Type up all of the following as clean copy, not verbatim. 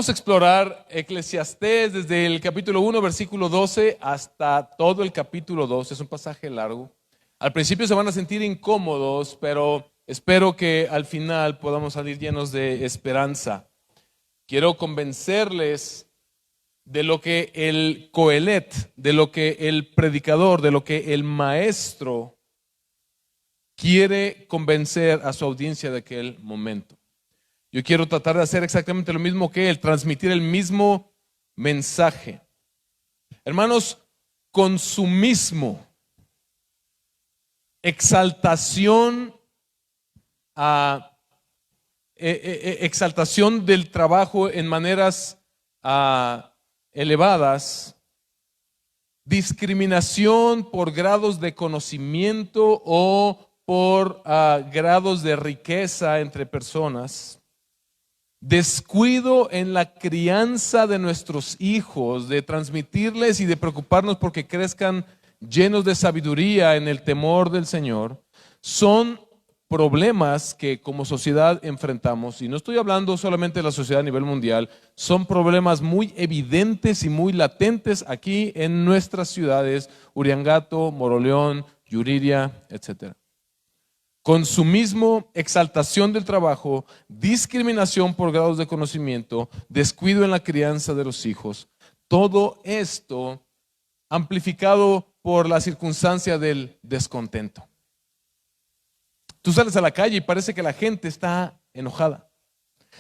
Vamos a explorar Eclesiastés desde el capítulo 1, versículo 12 hasta todo el capítulo 2. Es un pasaje largo. Al principio se van a sentir incómodos, pero espero que al final podamos salir llenos de esperanza. Quiero convencerles de lo que el coelet, de lo que el predicador, de lo que el maestro quiere convencer a su audiencia de aquel momento. Yo quiero tratar de hacer exactamente lo mismo que él, transmitir el mismo mensaje. Hermanos, consumismo, exaltación del trabajo en maneras elevadas, discriminación por grados de conocimiento o por grados de riqueza entre personas, descuido en la crianza de nuestros hijos, de transmitirles y de preocuparnos porque crezcan llenos de sabiduría en el temor del Señor, son problemas que como sociedad enfrentamos. Y no estoy hablando solamente de la sociedad a nivel mundial, son problemas muy evidentes y muy latentes aquí en nuestras ciudades, Uriangato, Moroleón, Yuriria, etc. Consumismo, exaltación del trabajo, discriminación por grados de conocimiento, descuido en la crianza de los hijos. Todo esto amplificado por la circunstancia del descontento. Tú sales a la calle y parece que la gente está enojada.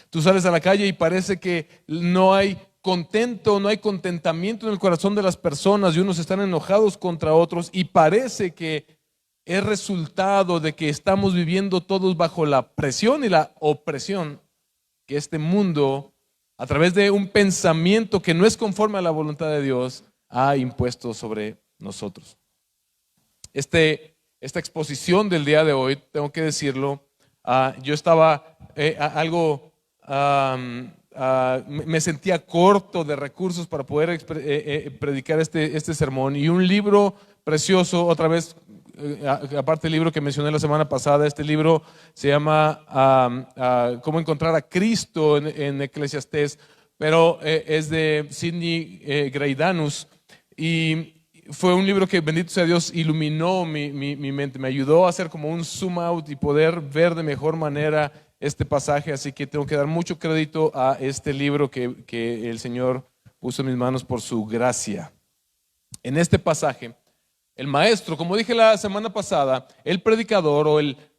Tú sales a la calle y parece que no hay contento, no hay contentamiento en el corazón de las personas y unos están enojados contra otros y parece que es resultado de que estamos viviendo todos bajo la presión y la opresión que este mundo, a través de un pensamiento que no es conforme a la voluntad de Dios, ha impuesto sobre nosotros. Esta exposición del día de hoy, tengo que decirlo, yo estaba me sentía corto de recursos para poder predicar este sermón, y un libro precioso, otra vez, aparte del libro que mencioné la semana pasada, este libro se llama Cómo encontrar a Cristo en Eclesiastés, pero es de Sidney Greidanus, y fue un libro que, bendito sea Dios, iluminó mi mente, me ayudó a hacer como un zoom out y poder ver de mejor manera este pasaje. Así que tengo que dar mucho crédito a este libro que el Señor puso en mis manos por su gracia. En este pasaje, el maestro, como dije la semana pasada, el predicador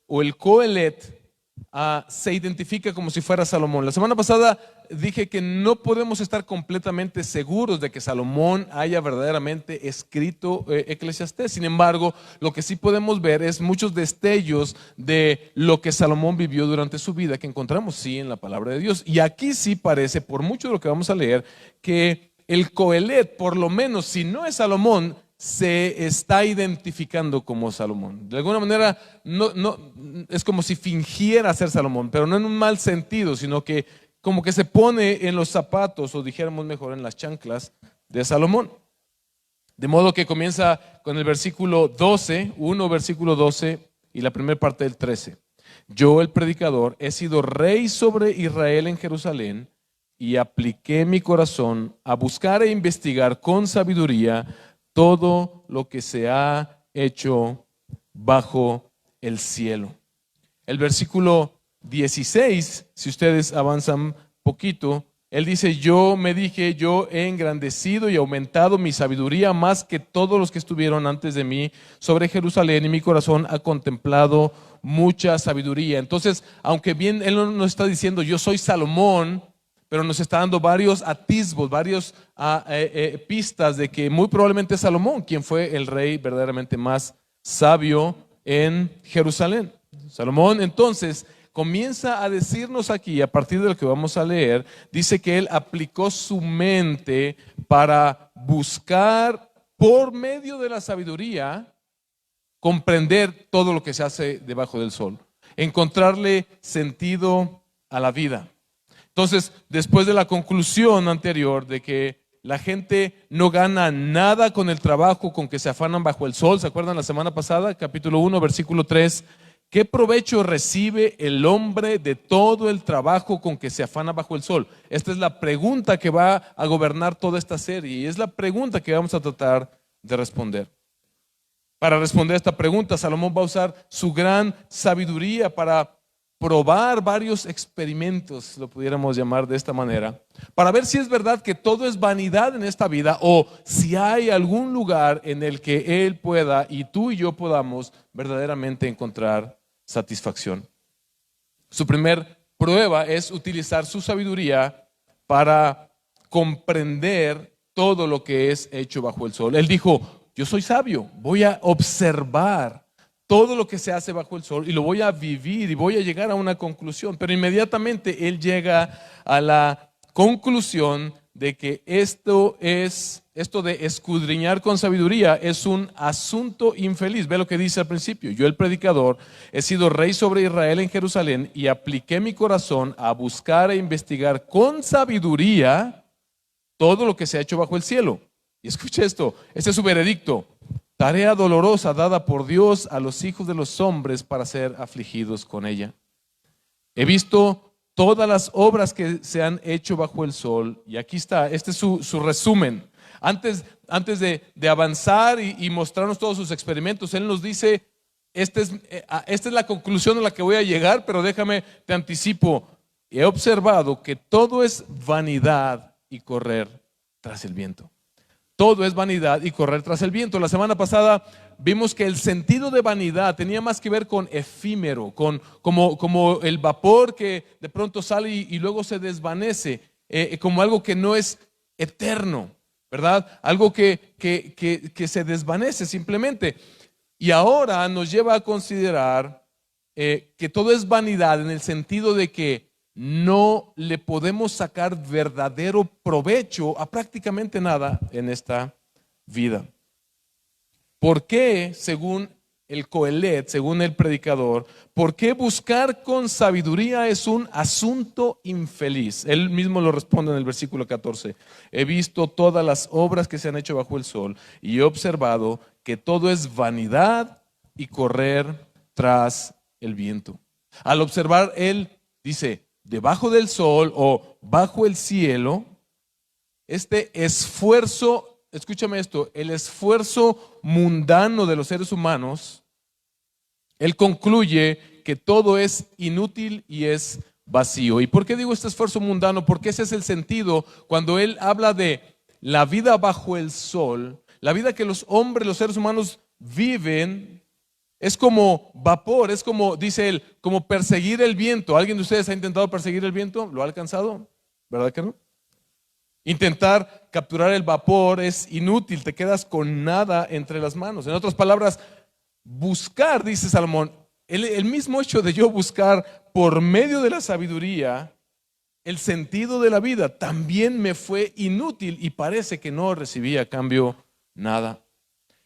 o el coelet se identifica como si fuera Salomón. La semana pasada dije que no podemos estar completamente seguros de que Salomón haya verdaderamente escrito Eclesiastés. Sin embargo, lo que sí podemos ver es muchos destellos de lo que Salomón vivió durante su vida, que encontramos sí en la palabra de Dios. Y aquí sí parece, por mucho de lo que vamos a leer, que el coelet, por lo menos si no es Salomón, se está identificando como Salomón. De alguna manera no, es como si fingiera ser Salomón, pero no en un mal sentido, sino que como que se pone en los zapatos, o dijéramos mejor en las chanclas de Salomón. De modo que comienza con el versículo 12, versículo 12 y la primera parte del 13. Yo, el predicador, he sido rey sobre Israel en Jerusalén y apliqué mi corazón a buscar e investigar con sabiduría todo lo que se ha hecho bajo el cielo. El versículo 16, si ustedes avanzan poquito, él dice: yo he engrandecido y aumentado mi sabiduría más que todos los que estuvieron antes de mí sobre Jerusalén, y mi corazón ha contemplado mucha sabiduría. Entonces, aunque bien él no nos está diciendo yo soy Salomón, pero nos está dando varios atisbos, varios pistas de que muy probablemente es Salomón quien fue el rey verdaderamente más sabio en Jerusalén. Salomón entonces comienza a decirnos aquí, a partir de lo que vamos a leer, dice que él aplicó su mente para buscar por medio de la sabiduría comprender todo lo que se hace debajo del sol, encontrarle sentido a la vida. Entonces, después de la conclusión anterior de que la gente no gana nada con el trabajo con que se afanan bajo el sol, ¿se acuerdan la semana pasada? Capítulo 1, versículo 3, ¿Qué provecho recibe el hombre de todo el trabajo con que se afana bajo el sol? Esta es la pregunta que va a gobernar toda esta serie y es la pregunta que vamos a tratar de responder. Para responder a esta pregunta, Salomón va a usar su gran sabiduría para probar varios experimentos, lo pudiéramos llamar de esta manera, para ver si es verdad que todo es vanidad en esta vida o si hay algún lugar en el que Él pueda y tú y yo podamos verdaderamente encontrar satisfacción. Su primer prueba es utilizar su sabiduría para comprender todo lo que es hecho bajo el sol. Él dijo: yo soy sabio, voy a observar todo lo que se hace bajo el sol y lo voy a vivir y voy a llegar a una conclusión. Pero inmediatamente él llega a la conclusión de que esto de escudriñar con sabiduría es un asunto infeliz. Ve lo que dice al principio: yo, el predicador, he sido rey sobre Israel en Jerusalén y apliqué mi corazón a buscar e investigar con sabiduría todo lo que se ha hecho bajo el cielo. Y escucha esto, este es su veredicto: tarea dolorosa dada por Dios a los hijos de los hombres para ser afligidos con ella. He visto todas las obras que se han hecho bajo el sol. Y aquí está, este es su resumen. Antes de avanzar y mostrarnos todos sus experimentos, él nos dice: esta es la conclusión a la que voy a llegar, pero déjame, te anticipo. He observado que todo es vanidad y correr tras el viento. Todo es vanidad y correr tras el viento. La semana pasada vimos que el sentido de vanidad tenía más que ver con efímero, como el vapor que de pronto sale y luego se desvanece, como algo que no es eterno, ¿verdad? Algo que se desvanece simplemente. Y ahora nos lleva a considerar que todo es vanidad en el sentido de que no le podemos sacar verdadero provecho a prácticamente nada en esta vida. ¿Por qué, según el Coelet, según el predicador, por qué buscar con sabiduría es un asunto infeliz? Él mismo lo responde en el versículo 14. He visto todas las obras que se han hecho bajo el sol y he observado que todo es vanidad y correr tras el viento. Al observar, él dice: debajo del sol o bajo el cielo, este esfuerzo, escúchame esto, el esfuerzo mundano de los seres humanos, él concluye que todo es inútil y es vacío. ¿Y por qué digo este esfuerzo mundano? Porque ese es el sentido cuando él habla de la vida bajo el sol, la vida que los hombres, los seres humanos viven. Es como vapor, es como, dice él, como perseguir el viento. ¿Alguien de ustedes ha intentado perseguir el viento? ¿Lo ha alcanzado? ¿Verdad que no? Intentar capturar el vapor es inútil, te quedas con nada entre las manos. En otras palabras, buscar, dice Salomón, el mismo hecho de yo buscar por medio de la sabiduría el sentido de la vida también me fue inútil y parece que no recibí a cambio nada.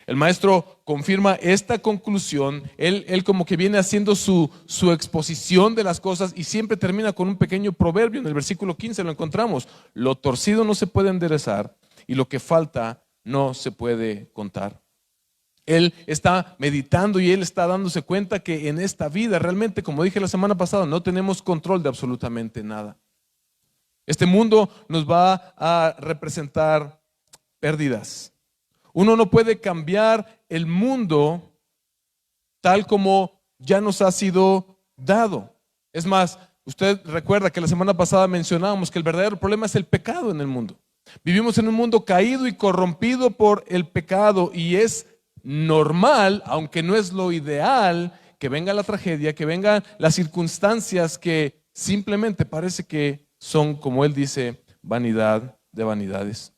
El maestro confirma esta conclusión. Él como que viene haciendo su exposición de las cosas y siempre termina con un pequeño proverbio. En el versículo 15 lo encontramos: lo torcido no se puede enderezar y lo que falta no se puede contar. Él está meditando y él está dándose cuenta que en esta vida realmente, como dije la semana pasada, no tenemos control de absolutamente nada. Este mundo nos va a representar pérdidas. Uno no puede cambiar el mundo tal como ya nos ha sido dado. Es más, usted recuerda que la semana pasada mencionábamos que el verdadero problema es el pecado en el mundo. Vivimos en un mundo caído y corrompido por el pecado y es normal, aunque no es lo ideal, que venga la tragedia, que vengan las circunstancias que simplemente parece que son, como él dice, vanidad de vanidades.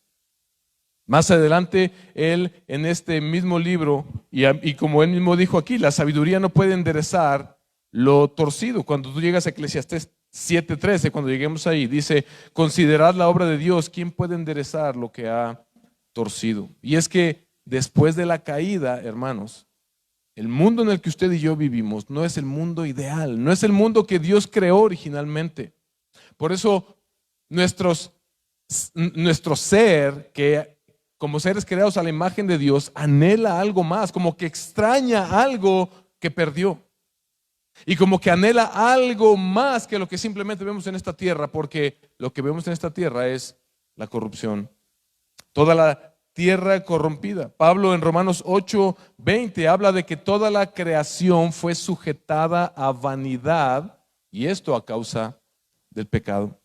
Más adelante, él en este mismo libro, y como él mismo dijo aquí, la sabiduría no puede enderezar lo torcido. Cuando tú llegas a Eclesiastés 7:13, cuando lleguemos ahí, dice: considerad la obra de Dios, ¿quién puede enderezar lo que ha torcido? Y es que después de la caída, hermanos, el mundo en el que usted y yo vivimos no es el mundo ideal, no es el mundo que Dios creó originalmente. Por eso nuestro ser, que como seres creados a la imagen de Dios, anhela algo más, como que extraña algo que perdió. Y como que anhela algo más que lo que simplemente vemos en esta tierra, porque lo que vemos en esta tierra es la corrupción. Toda la tierra corrompida. Pablo en Romanos 8:20 habla de que toda la creación fue sujetada a vanidad, y esto a causa del pecado.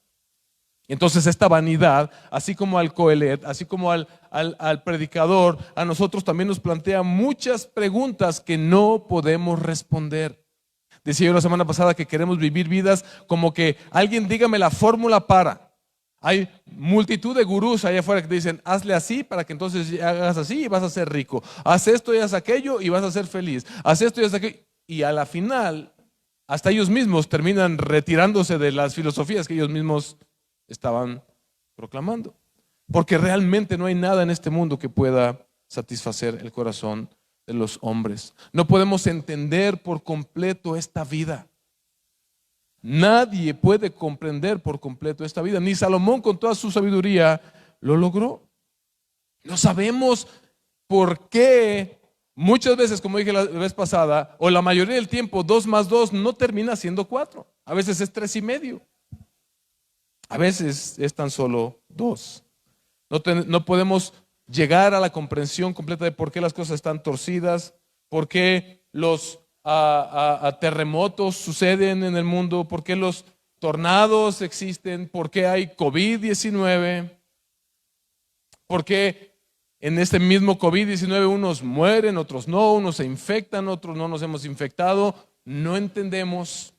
Entonces esta vanidad, así como al Coelet, así como al predicador, a nosotros también nos plantea muchas preguntas que no podemos responder. Decía yo la semana pasada que queremos vivir vidas como que alguien dígame la fórmula para. Hay multitud de gurús allá afuera que te dicen, hazle así para que entonces hagas así y vas a ser rico. Haz esto y haz aquello y vas a ser feliz. Haz esto y haz aquello. Y a la final, hasta ellos mismos terminan retirándose de las filosofías que ellos mismos estaban proclamando. Porque realmente no hay nada en este mundo que pueda satisfacer el corazón de los hombres. No podemos entender por completo esta vida. Nadie puede comprender por completo esta vida. Ni Salomón con toda su sabiduría lo logró. No sabemos por qué muchas veces, como dije la vez pasada, o la mayoría del tiempo, 2 más 2 no termina siendo 4. A veces es 3,5. A veces es tan solo 2. No podemos llegar a la comprensión completa de por qué las cosas están torcidas, por qué los terremotos suceden en el mundo, por qué los tornados existen, por qué hay COVID-19, por qué en este mismo COVID-19 unos mueren, otros no, unos se infectan, otros no nos hemos infectado. No entendemos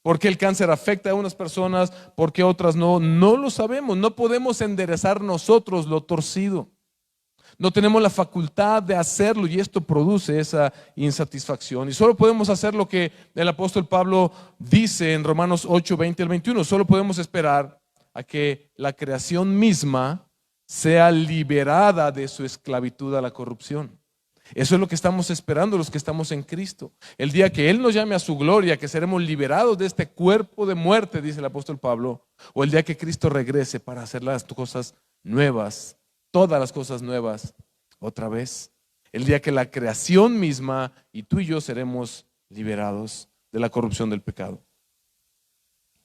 por qué el cáncer afecta a unas personas, por qué otras no. No lo sabemos, no podemos enderezar nosotros lo torcido. No tenemos la facultad de hacerlo y esto produce esa insatisfacción. Y solo podemos hacer lo que el apóstol Pablo dice en Romanos 8:20 al 21. Solo podemos esperar a que la creación misma sea liberada de su esclavitud a la corrupción. Eso es lo que estamos esperando los que estamos en Cristo. El día que Él nos llame a su gloria, que seremos liberados de este cuerpo de muerte, dice el apóstol Pablo, o el día que Cristo regrese para hacer las cosas nuevas, todas las cosas nuevas otra vez. El día que la creación misma y tú y yo seremos liberados de la corrupción del pecado.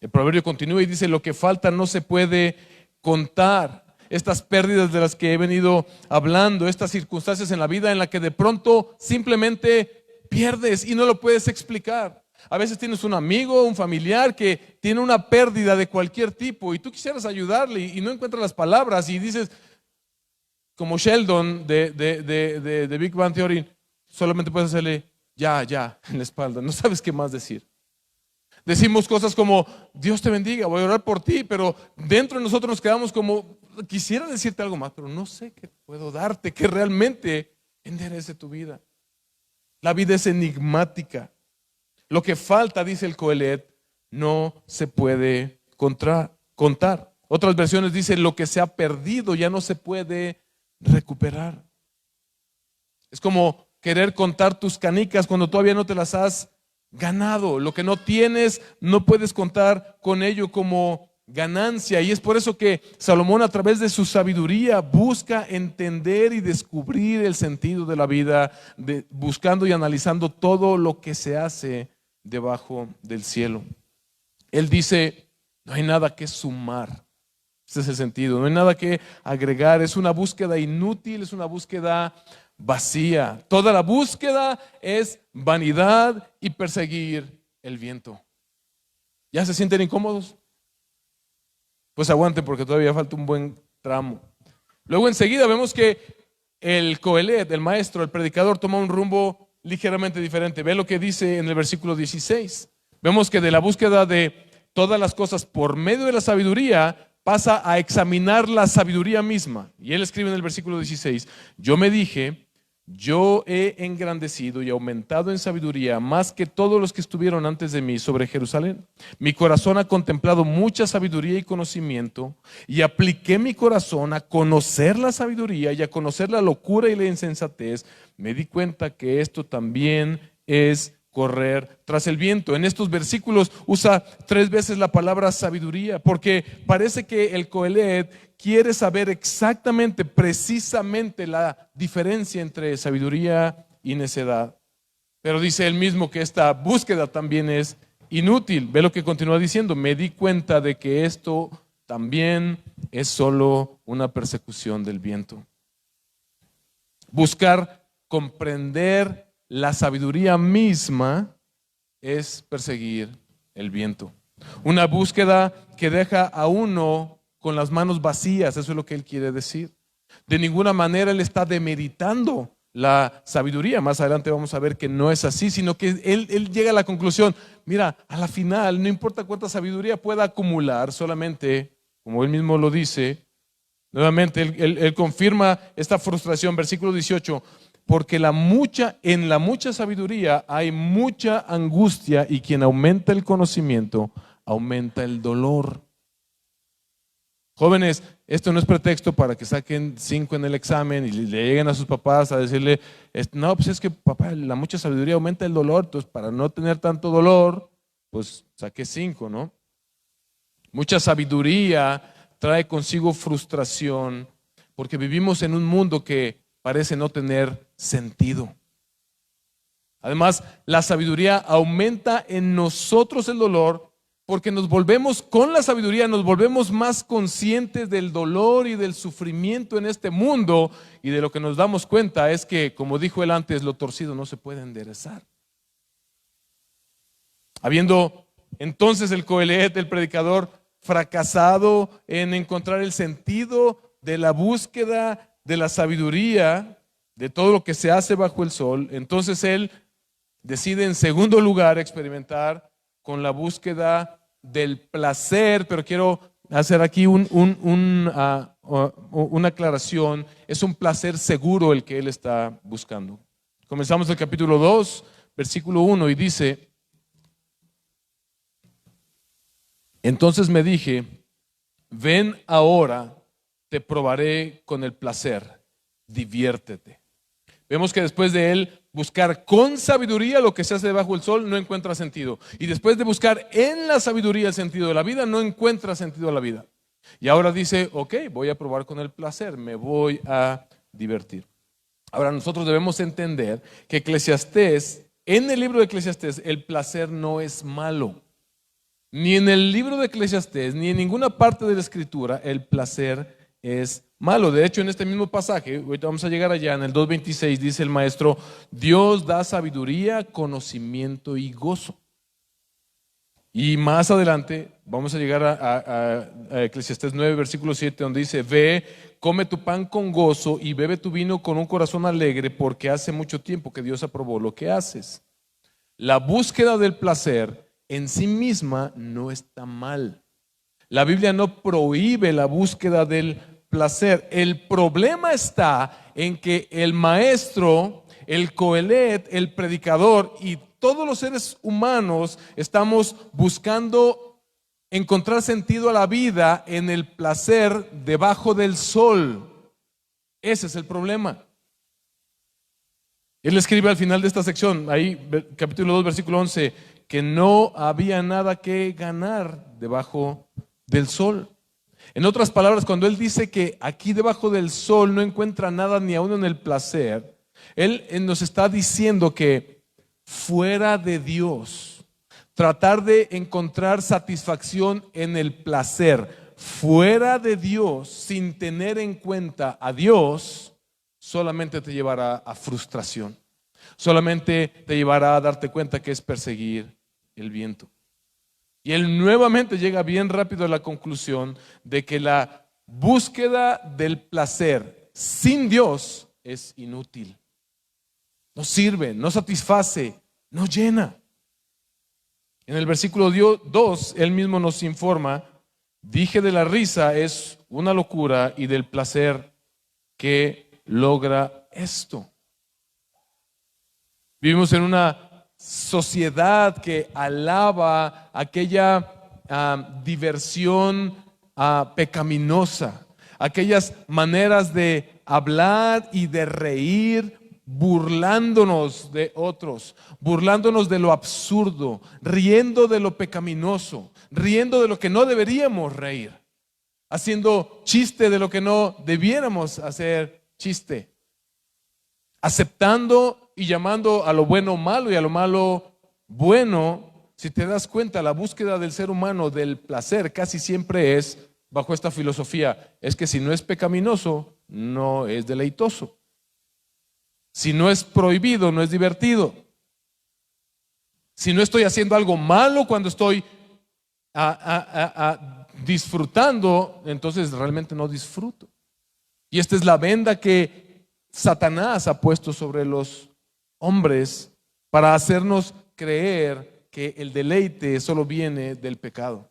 El proverbio continúa y dice: lo que falta no se puede contar. Estas pérdidas de las que he venido hablando, estas circunstancias en la vida en la que de pronto simplemente pierdes y no lo puedes explicar. A veces tienes un amigo, un familiar que tiene una pérdida de cualquier tipo y tú quisieras ayudarle y no encuentras las palabras y dices, como Sheldon de Big Bang Theory, solamente puedes hacerle ya en la espalda, no sabes qué más decir. Decimos cosas como, Dios te bendiga, voy a orar por ti, pero dentro de nosotros nos quedamos como, quisiera decirte algo más, pero no sé qué puedo darte que realmente enderece tu vida. La vida es enigmática. Lo que falta, dice el Coelet, no se puede contar. Otras versiones dicen, lo que se ha perdido ya no se puede recuperar. Es como querer contar tus canicas cuando todavía no te las has ganado. Lo que no tienes, no puedes contar con ello como ganancia. Y es por eso que Salomón, a través de su sabiduría, busca entender y descubrir el sentido de la vida, buscando y analizando todo lo que se hace debajo del cielo. Él dice, no hay nada que sumar. Ese es el sentido. No hay nada que agregar. Es una búsqueda inútil, es una búsqueda vacía. Toda la búsqueda es vanidad y perseguir el viento. ¿Ya se sienten incómodos? Pues aguanten porque todavía falta un buen tramo. Luego enseguida vemos que el Coelet, el maestro, el predicador, toma un rumbo ligeramente diferente. Ve lo que dice en el versículo 16. Vemos que de la búsqueda de todas las cosas por medio de la sabiduría pasa a examinar la sabiduría misma. Y él escribe en el versículo 16, yo me dije, yo he engrandecido y aumentado en sabiduría más que todos los que estuvieron antes de mí sobre Jerusalén. Mi corazón ha contemplado mucha sabiduría y conocimiento, y apliqué mi corazón a conocer la sabiduría y a conocer la locura y la insensatez. Me di cuenta que esto también es correr tras el viento. En estos versículos usa 3 veces la palabra sabiduría, porque parece que el Coelet quiere saber exactamente, precisamente la diferencia entre sabiduría y necedad. Pero dice él mismo que esta búsqueda también es inútil. Ve lo que continúa diciendo: me di cuenta de que esto también es solo una persecución del viento. Buscar comprender la sabiduría misma es perseguir el viento. Una búsqueda que deja a uno con las manos vacías, eso es lo que él quiere decir. De ninguna manera él está demeritando la sabiduría. Más adelante vamos a ver que no es así, sino que él llega a la conclusión: mira, a la final, no importa cuánta sabiduría pueda acumular, solamente, como él mismo lo dice, nuevamente él confirma esta frustración, versículo 18, porque en la mucha sabiduría hay mucha angustia, y quien aumenta el conocimiento, aumenta el dolor. Jóvenes, esto no es pretexto para que saquen 5 en el examen y le lleguen a sus papás a decirle: no, pues es que papá, la mucha sabiduría aumenta el dolor, entonces para no tener tanto dolor, pues saqué 5, ¿no? Mucha sabiduría trae consigo frustración, porque vivimos en un mundo que parece no tener sentido. Además, la sabiduría aumenta en nosotros el dolor, porque con la sabiduría nos volvemos más conscientes del dolor y del sufrimiento en este mundo, y de lo que nos damos cuenta es que, como dijo él antes, lo torcido no se puede enderezar. Habiendo entonces el Coelet, el predicador, fracasado en encontrar el sentido de la búsqueda de la sabiduría, de todo lo que se hace bajo el sol, entonces él decide en segundo lugar experimentar con la búsqueda del placer. Pero quiero hacer aquí una aclaración: es un placer seguro el que él está buscando. Comenzamos el capítulo 2, versículo 1, y dice: entonces me dije, ven ahora, te probaré con el placer, diviértete. Vemos que después de él buscar con sabiduría lo que se hace debajo del sol, no encuentra sentido. Y después de buscar en la sabiduría el sentido de la vida, no encuentra sentido a la vida. Y ahora dice: ok, voy a probar con el placer, me voy a divertir. Ahora nosotros debemos entender que Eclesiastés, en el libro de Eclesiastés, el placer no es malo. Ni en el libro de Eclesiastés, ni en ninguna parte de la Escritura, el placer es malo. De hecho, en este mismo pasaje, ahorita vamos a llegar allá, en el 2:26, dice el maestro: Dios da sabiduría, conocimiento y gozo. Y más adelante vamos a llegar a Eclesiastés 9, versículo 7, donde dice: ve, come tu pan con gozo y bebe tu vino con un corazón alegre, porque hace mucho tiempo que Dios aprobó lo que haces. La búsqueda del placer en sí misma no está mal. La Biblia no prohíbe la búsqueda del placer. El problema está en que el maestro, el Coelet, el predicador y todos los seres humanos estamos buscando encontrar sentido a la vida en el placer debajo del sol. Ese es el problema. Él escribe al final de esta sección, ahí capítulo 2, versículo 11, que no había nada que ganar debajo del sol. En otras palabras, cuando él dice que aquí debajo del sol no encuentra nada ni aún en el placer, él nos está diciendo que fuera de Dios, tratar de encontrar satisfacción en el placer fuera de Dios, sin tener en cuenta a Dios, solamente te llevará a frustración. Solamente te llevará a darte cuenta que es perseguir el viento. Y él nuevamente llega bien rápido a la conclusión de que la búsqueda del placer sin Dios es inútil. No sirve, no satisface, no llena. En el versículo 2, él mismo nos informa: dije de la risa es una locura, y del placer que logra esto. Vivimos en una sociedad que alaba aquella diversión pecaminosa, aquellas maneras de hablar y de reír, burlándonos de otros, burlándonos de lo absurdo, riendo de lo pecaminoso, riendo de lo que no deberíamos reír, haciendo chiste de lo que no debiéramos hacer chiste, aceptando y llamando a lo bueno malo y a lo malo bueno. Si te das cuenta, la búsqueda del ser humano del placer casi siempre es bajo esta filosofía: es que si no es pecaminoso, no es deleitoso. Si no es prohibido, no es divertido. Si no estoy haciendo algo malo cuando estoy disfrutando, entonces realmente no disfruto. Y esta es la venda que Satanás ha puesto sobre los hombres para hacernos creer que el deleite solo viene del pecado.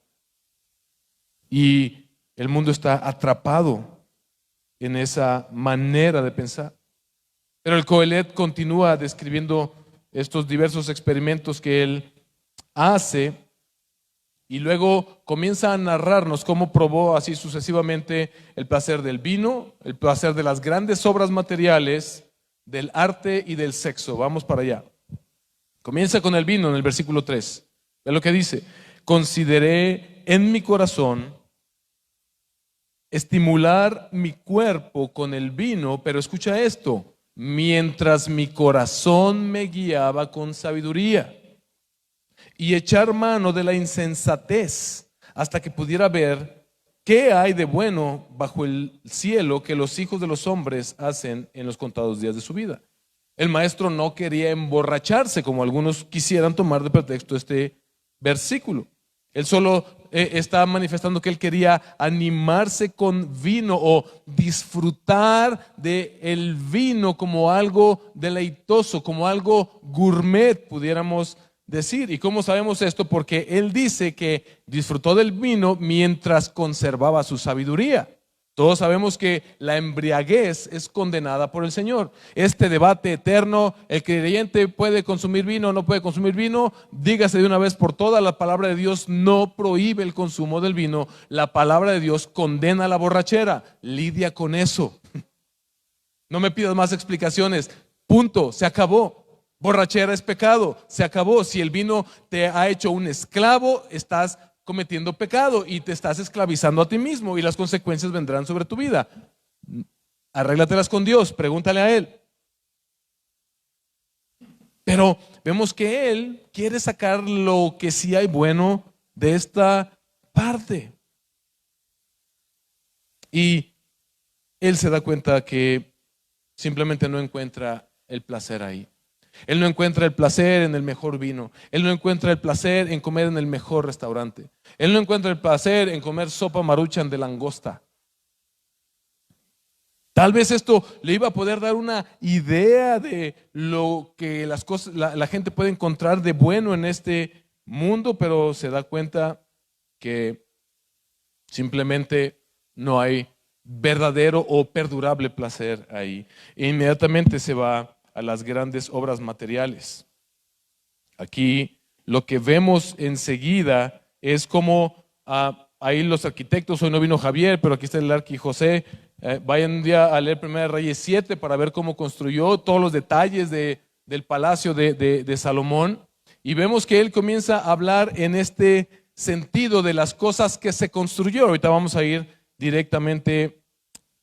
Y el mundo está atrapado en esa manera de pensar. Pero el Qoheleth continúa describiendo estos diversos experimentos que él hace y luego comienza a narrarnos cómo probó así sucesivamente el placer del vino, el placer de las grandes obras materiales, del arte y del sexo. Vamos para allá. Comienza con el vino en el versículo 3. Ve lo que dice: consideré en mi corazón estimular mi cuerpo con el vino, pero escucha esto: mientras mi corazón me guiaba con sabiduría, y echar mano de la insensatez hasta que pudiera ver qué hay de bueno bajo el cielo que los hijos de los hombres hacen en los contados días de su vida. El maestro no quería emborracharse, como algunos quisieran tomar de pretexto este versículo. Él solo está manifestando que él quería animarse con vino o disfrutar del vino como algo deleitoso, como algo gourmet, pudiéramos decir. ¿Y cómo sabemos esto? Porque él dice que disfrutó del vino mientras conservaba su sabiduría. Todos sabemos que la embriaguez es condenada por el Señor. Este debate eterno: ¿el creyente puede consumir vino o no puede consumir vino? Dígase de una vez por todas, la palabra de Dios no prohíbe el consumo del vino. La palabra de Dios condena la borrachera. Lidia con eso. No me pidas más explicaciones. Punto, se acabó. Borrachera es pecado, se acabó. Si el vino te ha hecho un esclavo, estás cometiendo pecado y te estás esclavizando a ti mismo y las consecuencias vendrán sobre tu vida. Arréglatelas con Dios, pregúntale a Él. Pero vemos que Él quiere sacar lo que sí hay bueno de esta parte. Y Él se da cuenta que simplemente no encuentra el placer ahí. Él no encuentra el placer en el mejor vino. Él no encuentra el placer en comer en el mejor restaurante. Él no encuentra el placer en comer sopa maruchan de langosta. Tal vez esto le iba a poder dar una idea de lo que las cosas, la gente puede encontrar de bueno en este mundo, pero se da cuenta que simplemente no hay verdadero o perdurable placer ahí. E inmediatamente se va a las grandes obras materiales. Aquí lo que vemos enseguida es como ahí los arquitectos, hoy no vino Javier, pero aquí está el arqui José. Vayan un día a leer 1 Reyes 7 para ver cómo construyó todos los detalles del palacio de Salomón. Y vemos que él comienza a hablar en este sentido de las cosas que se construyó. Ahorita vamos a ir directamente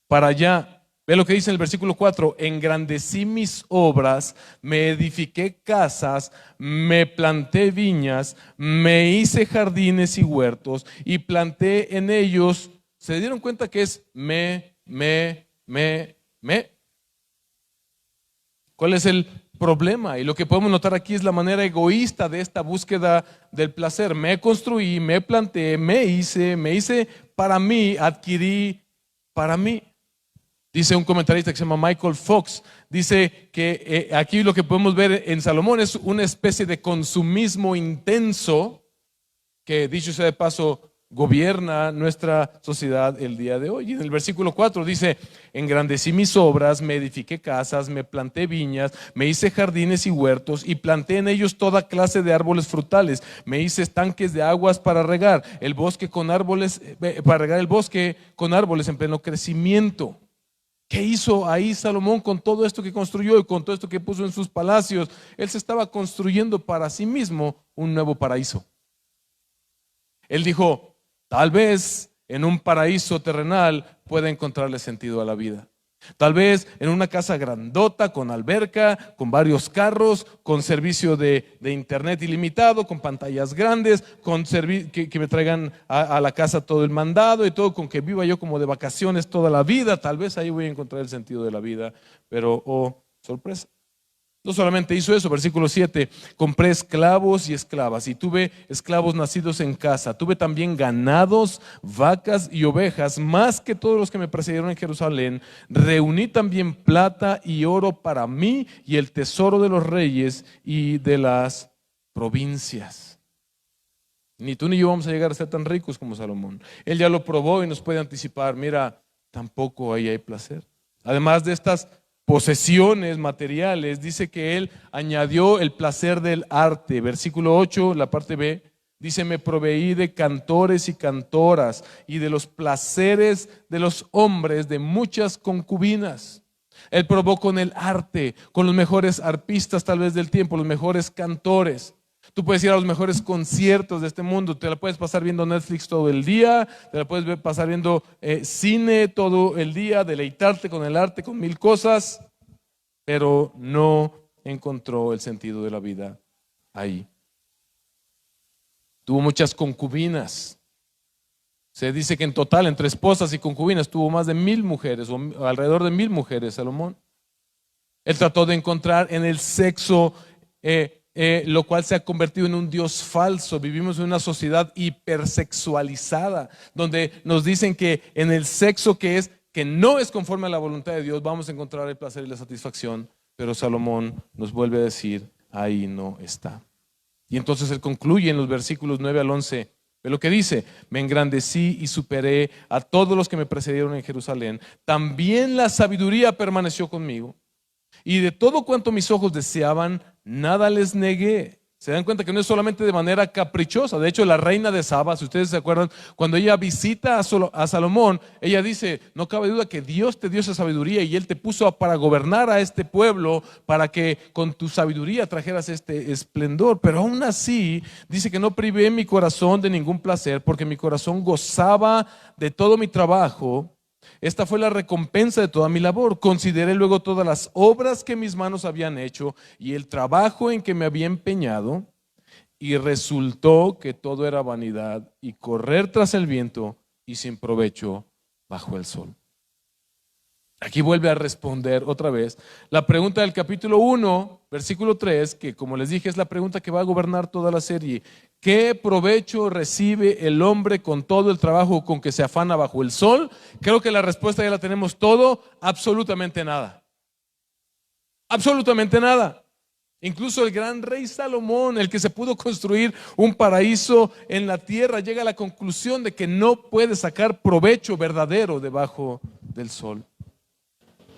para allá. Ve lo que dice en el versículo 4: engrandecí mis obras, me edifiqué casas, me planté viñas, me hice jardines y huertos y planté en ellos. ¿Se dieron cuenta que es me? ¿Cuál es el problema? Y lo que podemos notar aquí es la manera egoísta de esta búsqueda del placer. Me construí, me planté, me hice para mí, adquirí para mí. Dice un comentarista que se llama Michael Fox, dice que aquí lo que podemos ver en Salomón es una especie de consumismo intenso que, dicho sea de paso, gobierna nuestra sociedad el día de hoy. Y en el versículo 4 dice: engrandecí mis obras, me edifiqué casas, me planté viñas, me hice jardines y huertos y planté en ellos toda clase de árboles frutales, me hice estanques de aguas para regar el bosque con árboles, para regar el bosque con árboles en pleno crecimiento. ¿Qué hizo ahí Salomón con todo esto que construyó y con todo esto que puso en sus palacios? Él se estaba construyendo para sí mismo un nuevo paraíso. Él dijo: tal vez en un paraíso terrenal pueda encontrarle sentido a la vida. Tal vez en una casa grandota, con alberca, con varios carros, con servicio de internet ilimitado, con pantallas grandes, que me traigan a la casa todo el mandado y todo, con que viva yo como de vacaciones toda la vida. Tal vez ahí voy a encontrar el sentido de la vida, pero oh, sorpresa. No solamente hizo eso, versículo 7, compré esclavos y esclavas y tuve esclavos nacidos en casa. Tuve también ganados, vacas y ovejas, más que todos los que me precedieron en Jerusalén. Reuní también plata y oro para mí y el tesoro de los reyes y de las provincias. Ni tú ni yo vamos a llegar a ser tan ricos como Salomón. Él ya lo probó y nos puede anticipar, mira, tampoco ahí hay placer. Además de estas posesiones materiales, dice que él añadió el placer del arte. Versículo 8, la parte B, dice, me proveí de cantores y cantoras y de los placeres de los hombres, de muchas concubinas. Él probó con el arte, con los mejores arpistas tal vez del tiempo, los mejores cantores. Tú puedes ir a los mejores conciertos de este mundo, te la puedes pasar viendo Netflix todo el día, te la puedes pasar viendo cine todo el día, deleitarte con el arte, con mil cosas, pero no encontró el sentido de la vida ahí. Tuvo muchas concubinas. Se dice que en total, entre esposas y concubinas, tuvo más de 1000 mujeres, o alrededor de 1000 mujeres, Salomón. Él trató de encontrar en el sexo lo cual se ha convertido en un Dios falso. Vivimos en una sociedad hipersexualizada, donde nos dicen que en el sexo que no es conforme a la voluntad de Dios, vamos a encontrar el placer y la satisfacción. Pero Salomón nos vuelve a decir, ahí no está. Y entonces él concluye en los versículos 9 al 11, ve lo que dice, me engrandecí y superé a todos los que me precedieron en Jerusalén. También la sabiduría permaneció conmigo. Y de todo cuanto mis ojos deseaban, nada les negué. Se dan cuenta que no es solamente de manera caprichosa. De hecho, la reina de Saba, si ustedes se acuerdan, cuando ella visita a Salomón, ella dice, no cabe duda que Dios te dio esa sabiduría y Él te puso para gobernar a este pueblo, para que con tu sabiduría trajeras este esplendor. Pero aún así, dice que no privé mi corazón de ningún placer, porque mi corazón gozaba de todo mi trabajo. Esta fue la recompensa de toda mi labor. Consideré luego todas las obras que mis manos habían hecho y el trabajo en que me había empeñado, y resultó que todo era vanidad y correr tras el viento y sin provecho bajo el sol. Aquí vuelve a responder otra vez la pregunta del capítulo 1, versículo 3, que como les dije es la pregunta que va a gobernar toda la serie. ¿Qué provecho recibe el hombre con todo el trabajo con que se afana bajo el sol? Creo que la respuesta ya la tenemos todo, absolutamente nada. Absolutamente nada. Incluso el gran rey Salomón, el que se pudo construir un paraíso en la tierra, llega a la conclusión de que no puede sacar provecho verdadero debajo del sol.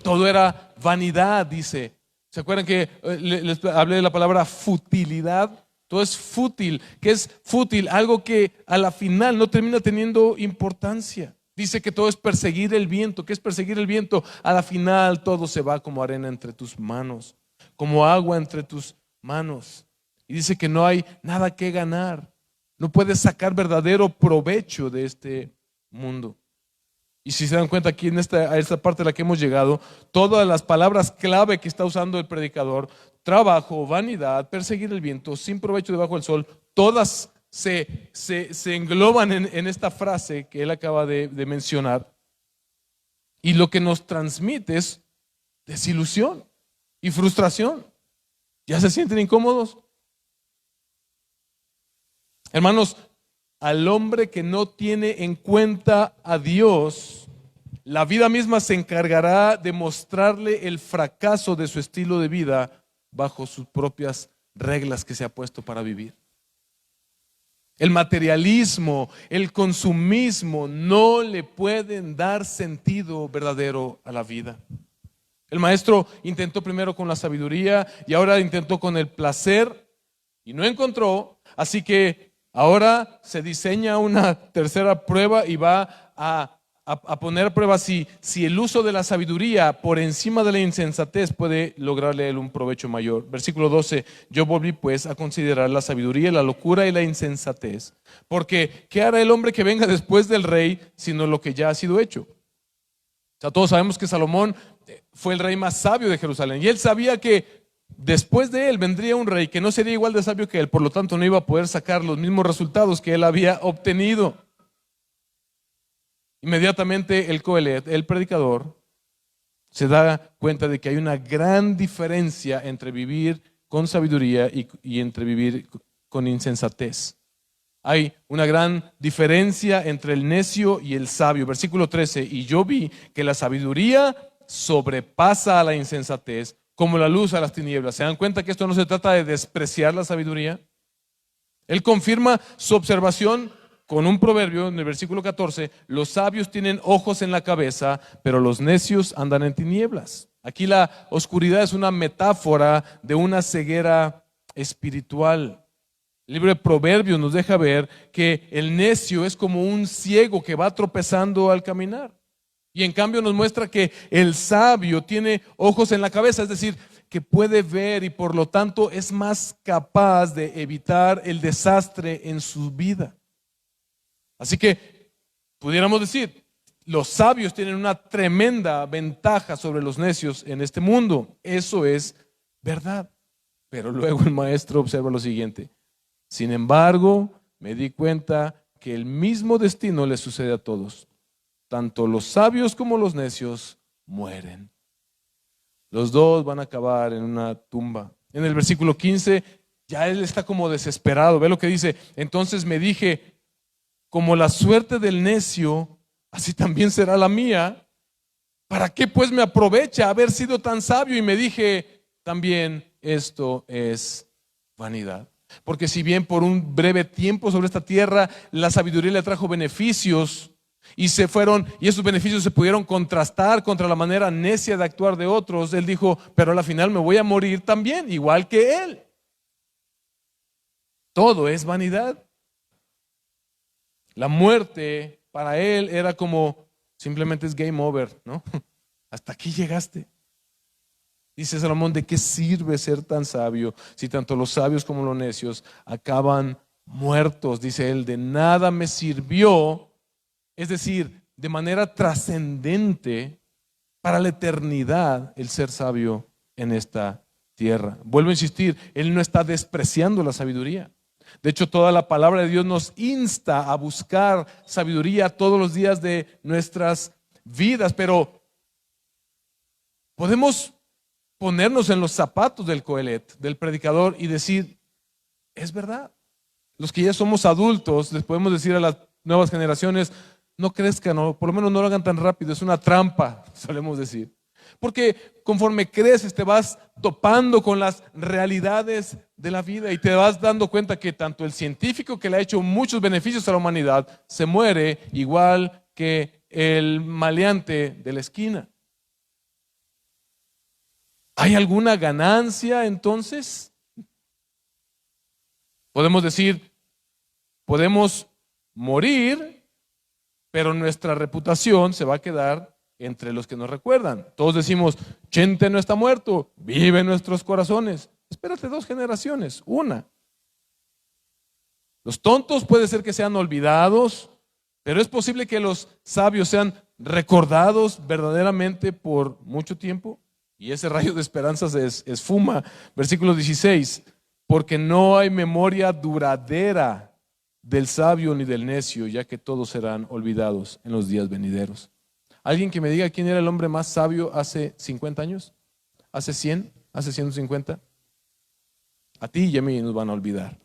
Todo era vanidad, dice. ¿Se acuerdan que les hablé de la palabra futilidad? Todo es fútil. ¿Qué es fútil? Algo que a la final no termina teniendo importancia. Dice que todo es perseguir el viento. ¿Qué es perseguir el viento? A la final todo se va como arena entre tus manos, como agua entre tus manos. Y dice que no hay nada que ganar. No puedes sacar verdadero provecho de este mundo. Y si se dan cuenta aquí a esta parte a la que hemos llegado, todas las palabras clave que está usando el predicador, trabajo, vanidad, perseguir el viento, sin provecho debajo del sol, todas se engloban en esta frase que él acaba de mencionar. Y lo que nos transmite es desilusión y frustración. ¿Ya se sienten incómodos? Hermanos, al hombre que no tiene en cuenta a Dios, la vida misma se encargará de mostrarle el fracaso de su estilo de vida bajo sus propias reglas que se ha puesto para vivir. El materialismo, el consumismo no le pueden dar sentido verdadero a la vida. El maestro intentó primero con la sabiduría y ahora intentó con el placer y no encontró, así que ahora se diseña una tercera prueba y va a poner a prueba si el uso de la sabiduría por encima de la insensatez puede lograrle a él un provecho mayor. Versículo 12, yo volví pues a considerar la sabiduría, la locura y la insensatez, porque ¿qué hará el hombre que venga después del rey sino lo que ya ha sido hecho? O sea, todos sabemos que Salomón fue el rey más sabio de Jerusalén y él sabía que después de él vendría un rey que no sería igual de sabio que él, por lo tanto no iba a poder sacar los mismos resultados que él había obtenido. Inmediatamente el Coelet, el predicador, se da cuenta de que hay una gran diferencia entre vivir con sabiduría y entre vivir con insensatez. Hay una gran diferencia entre el necio y el sabio. Versículo 13, y yo vi que la sabiduría sobrepasa a la insensatez como la luz a las tinieblas. ¿Se dan cuenta que esto no se trata de despreciar la sabiduría? Él confirma su observación con un proverbio en el versículo 14, los sabios tienen ojos en la cabeza, pero los necios andan en tinieblas. Aquí la oscuridad es una metáfora de una ceguera espiritual. El libro de Proverbios nos deja ver que el necio es como un ciego que va tropezando al caminar. Y en cambio nos muestra que el sabio tiene ojos en la cabeza, es decir, que puede ver y por lo tanto es más capaz de evitar el desastre en su vida. Así que pudiéramos decir, los sabios tienen una tremenda ventaja sobre los necios en este mundo. Eso es verdad. Pero luego el maestro observa lo siguiente. Sin embargo, me di cuenta que el mismo destino le sucede a todos. Tanto los sabios como los necios mueren. Los dos van a acabar en una tumba. En el versículo 15, ya él está como desesperado. Ve lo que dice. Entonces me dije, como la suerte del necio, así también será la mía. ¿Para qué pues me aprovecha haber sido tan sabio? Y me dije, también esto es vanidad. Porque si bien por un breve tiempo sobre esta tierra la sabiduría le trajo beneficios y esos beneficios se pudieron contrastar contra la manera necia de actuar de otros, él dijo, pero al final me voy a morir también, igual que él. Todo es vanidad. La muerte para él era como, simplemente es game over, ¿no? Hasta aquí llegaste. Dice Salomón, ¿de qué sirve ser tan sabio si tanto los sabios como los necios acaban muertos? Dice él, de nada me sirvió, es decir, de manera trascendente para la eternidad el ser sabio en esta tierra. Vuelvo a insistir, él no está despreciando la sabiduría. De hecho, toda la palabra de Dios nos insta a buscar sabiduría todos los días de nuestras vidas, pero podemos ponernos en los zapatos del Coelet, del predicador, y decir, es verdad. Los que ya somos adultos, les podemos decir a las nuevas generaciones, no crezcan, o por lo menos no lo hagan tan rápido, es una trampa, solemos decir. Porque conforme creces te vas topando con las realidades de la vida y te vas dando cuenta que tanto el científico que le ha hecho muchos beneficios a la humanidad se muere igual que el maleante de la esquina. ¿Hay alguna ganancia entonces? Podemos decir, podemos morir, pero nuestra reputación se va a quedar entre los que nos recuerdan. Todos decimos, Chente no está muerto, vive en nuestros corazones. Espérate 2 generaciones, una. Los tontos puede ser que sean olvidados, pero es posible que los sabios sean recordados verdaderamente por mucho tiempo. Y ese rayo de esperanza se esfuma. Versículo 16, porque no hay memoria duradera del sabio ni del necio, ya que todos serán olvidados en los días venideros. ¿Alguien que me diga quién era el hombre más sabio hace 50 años? ¿Hace 100? ¿Hace 150? A ti y a mí nos van a olvidar.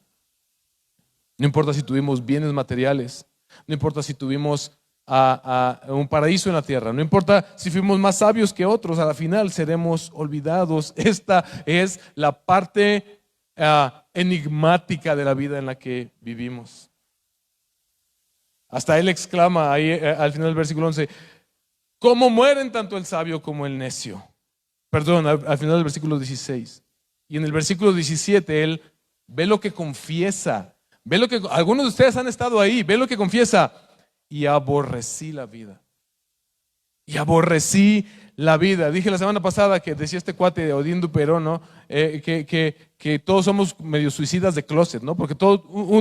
No importa si tuvimos bienes materiales, no importa si tuvimos un paraíso en la tierra, no importa si fuimos más sabios que otros, a la final seremos olvidados. Esta es la parte enigmática de la vida en la que vivimos. Hasta él exclama ahí al final del versículo 11, ¿cómo mueren tanto el sabio como el necio? Perdón, al final del versículo 16. Y en el versículo 17 él ve lo que confiesa. Ve lo que algunos de ustedes han estado ahí. Ve lo que confiesa. Y aborrecí la vida. Y aborrecí la vida. Dije la semana pasada que decía este cuate de Odín Duperón, ¿no? Que todos somos medio suicidas de closet, ¿no? Porque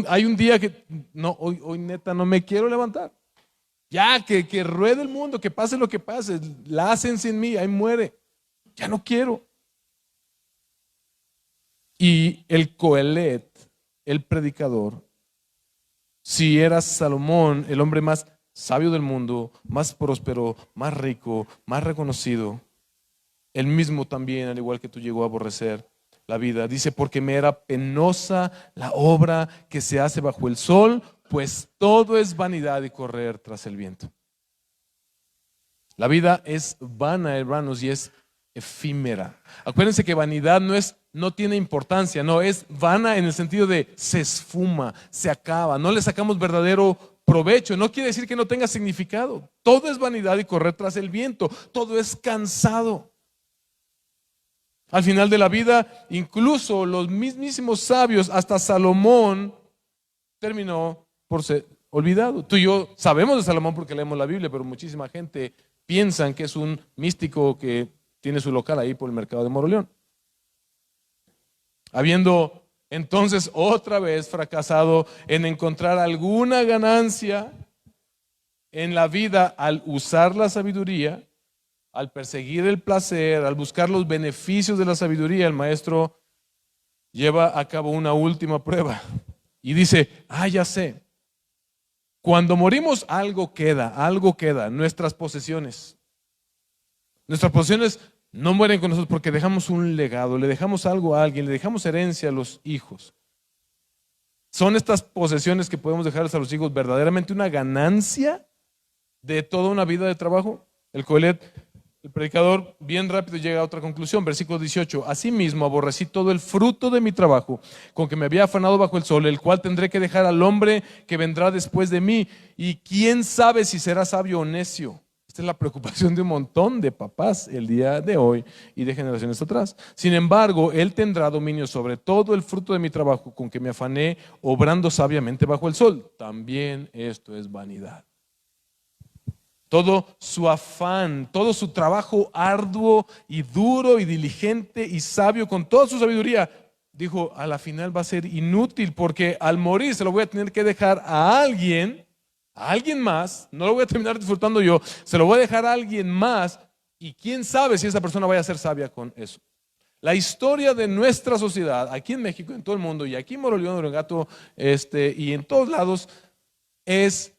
hay un día que no, hoy neta no me quiero levantar. Ya, que ruede el mundo, que pase lo que pase. La hacen sin mí, ahí muere. Ya no quiero. Y el Coelet, el predicador, si era Salomón, el hombre más sabio del mundo, más próspero, más rico, más reconocido, él mismo también, al igual que tú, llegó a aborrecer la vida. Dice, porque me era penosa la obra que se hace bajo el sol, pues todo es vanidad y correr tras el viento. La vida es vana, hermanos, y es efímera. Acuérdense que vanidad no tiene importancia, no, es vana en el sentido de se esfuma, se acaba, no le sacamos verdadero provecho. No quiere decir que no tenga significado. Todo es vanidad y correr tras el viento, todo es cansado. Al final de la vida, incluso los mismísimos sabios, hasta Salomón, terminó por ser olvidado. Tú y yo sabemos de Salomón porque leemos la Biblia, pero muchísima gente piensa que es un místico que tiene su local ahí por el mercado de Moroleón. Habiendo entonces otra vez fracasado en encontrar alguna ganancia en la vida al usar la sabiduría, al perseguir el placer, al buscar los beneficios de la sabiduría, el maestro lleva a cabo una última prueba y dice, ya sé, cuando morimos algo queda, nuestras posesiones. Nuestras posesiones no mueren con nosotros porque dejamos un legado, le dejamos algo a alguien, le dejamos herencia a los hijos. ¿Son estas posesiones que podemos dejarles a los hijos verdaderamente una ganancia de toda una vida de trabajo? El Coelet, el predicador, bien rápido llega a otra conclusión. Versículo 18. Asimismo aborrecí todo el fruto de mi trabajo, con que me había afanado bajo el sol, el cual tendré que dejar al hombre que vendrá después de mí. Y quién sabe si será sabio o necio. Esta es la preocupación de un montón de papás el día de hoy y de generaciones atrás. Sin embargo, él tendrá dominio sobre todo el fruto de mi trabajo, con que me afané, obrando sabiamente bajo el sol. También esto es vanidad. Todo su afán, todo su trabajo arduo y duro y diligente y sabio con toda su sabiduría, dijo, a la final va a ser inútil porque al morir se lo voy a tener que dejar a alguien más, no lo voy a terminar disfrutando yo, se lo voy a dejar a alguien más y quién sabe si esa persona vaya a ser sabia con eso. La historia de nuestra sociedad, aquí en México, en todo el mundo y aquí en Moroleón, Uriangato, y en todos lados, es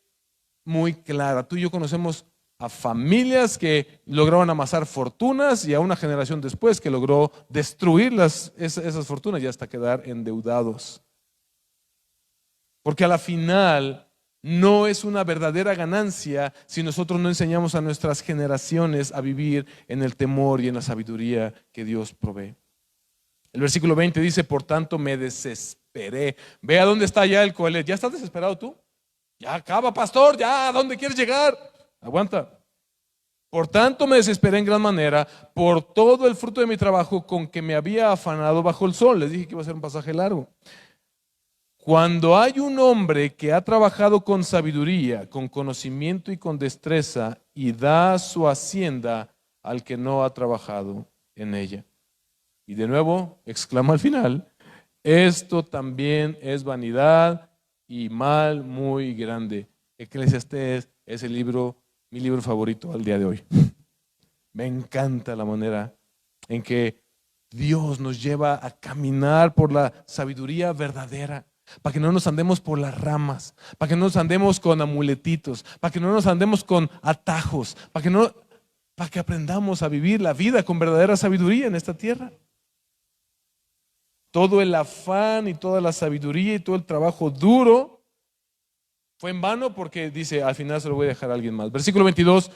muy clara. Tú y yo conocemos a familias que lograron amasar fortunas y a una generación después que logró destruir esas fortunas y hasta quedar endeudados. Porque a la final no es una verdadera ganancia si nosotros no enseñamos a nuestras generaciones a vivir en el temor y en la sabiduría que Dios provee. El versículo 20 dice, por tanto me desesperé. Ve a dónde está ya el Coelet. ¿Ya estás desesperado tú? Ya acaba, pastor, ya, ¿a dónde quieres llegar? Aguanta. Por tanto me desesperé en gran manera por todo el fruto de mi trabajo con que me había afanado bajo el sol. Les dije que iba a ser un pasaje largo. Cuando hay un hombre que ha trabajado con sabiduría, con conocimiento y con destreza y da su hacienda al que no ha trabajado en ella. Y de nuevo, exclama al final, esto también es vanidad y mal muy grande. Eclesiastés es mi libro favorito al día de hoy. Me encanta la manera en que Dios nos lleva a caminar por la sabiduría verdadera, para que no nos andemos por las ramas, para que no nos andemos con amuletitos, para que no nos andemos con atajos, para que aprendamos a vivir la vida con verdadera sabiduría en esta tierra. Todo el afán y toda la sabiduría y todo el trabajo duro fue en vano porque dice, al final se lo voy a dejar a alguien más. Versículo 22,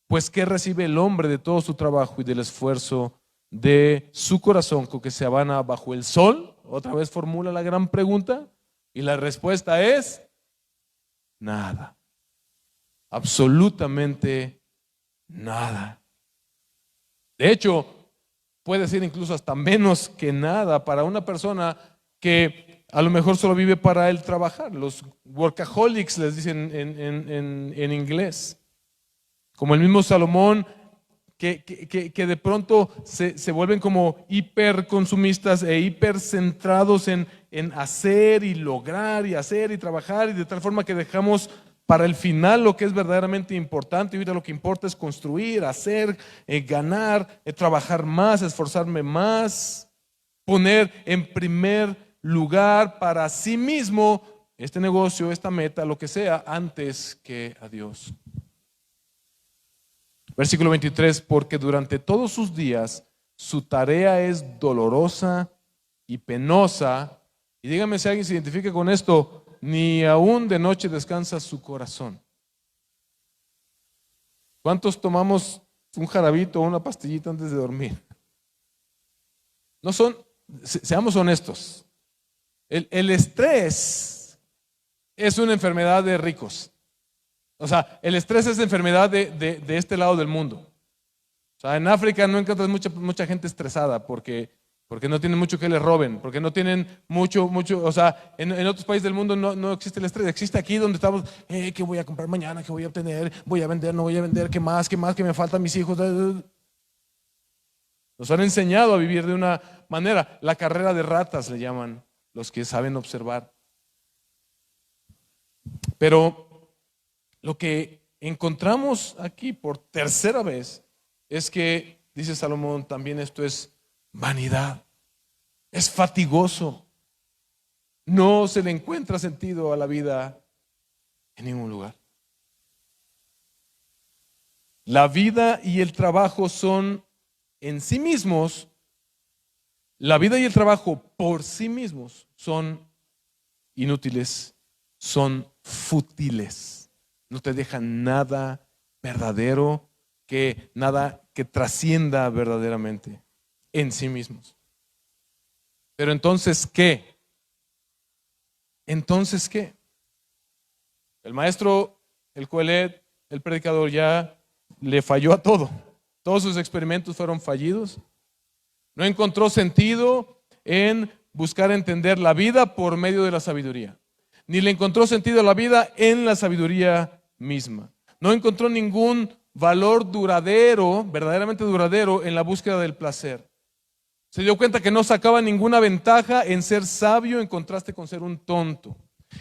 pues ¿qué recibe el hombre de todo su trabajo y del esfuerzo de su corazón con que se habana bajo el sol? Otra vez formula la gran pregunta y la respuesta es nada, absolutamente nada. De hecho, puede ser incluso hasta menos que nada para una persona que a lo mejor solo vive para el trabajar. Los workaholics les dicen en inglés. Como el mismo Salomón, que de pronto se vuelven como hiperconsumistas e hipercentrados en hacer y lograr y hacer y trabajar, y de tal forma que dejamos para el final lo que es verdaderamente importante. Y ahorita lo que importa es construir, hacer, ganar, trabajar más, esforzarme más, poner en primer lugar para sí mismo este negocio, esta meta, lo que sea, antes que a Dios. Versículo 23, porque durante todos sus días su tarea es dolorosa y penosa. Y dígame si alguien se identifica con esto, ni aún de noche descansa su corazón. ¿Cuántos tomamos un jarabito o una pastillita antes de dormir? No son, seamos honestos, el estrés es una enfermedad de ricos. O sea, el estrés es enfermedad de este lado del mundo. O sea, en África no encuentras mucha gente estresada porque no tienen mucho que les roben, porque no tienen mucho, o sea, en otros países del mundo no existe el estrés, existe aquí donde estamos, ¿qué voy a comprar mañana? ¿Qué voy a obtener? ¿Voy a vender? ¿No voy a vender? ¿Qué más? ¿Qué más? ¿Qué me falta a mis hijos? Nos han enseñado a vivir de una manera, la carrera de ratas le llaman los que saben observar. Pero lo que encontramos aquí por tercera vez es que, dice Salomón, también esto es vanidad, es fatigoso, no se le encuentra sentido a la vida en ningún lugar. La vida y el trabajo son en sí mismos, la vida y el trabajo por sí mismos son inútiles, son fútiles, no te dejan nada verdadero, nada que trascienda verdaderamente en sí mismos. Pero entonces, ¿qué? Entonces, ¿qué? El maestro, el Coelet, el predicador ya le falló a todo. Todos sus experimentos fueron fallidos. No encontró sentido en buscar entender la vida por medio de la sabiduría. Ni le encontró sentido a la vida en la sabiduría misma. No encontró ningún valor duradero, verdaderamente duradero, en la búsqueda del placer. Se dio cuenta que no sacaba ninguna ventaja en ser sabio en contraste con ser un tonto.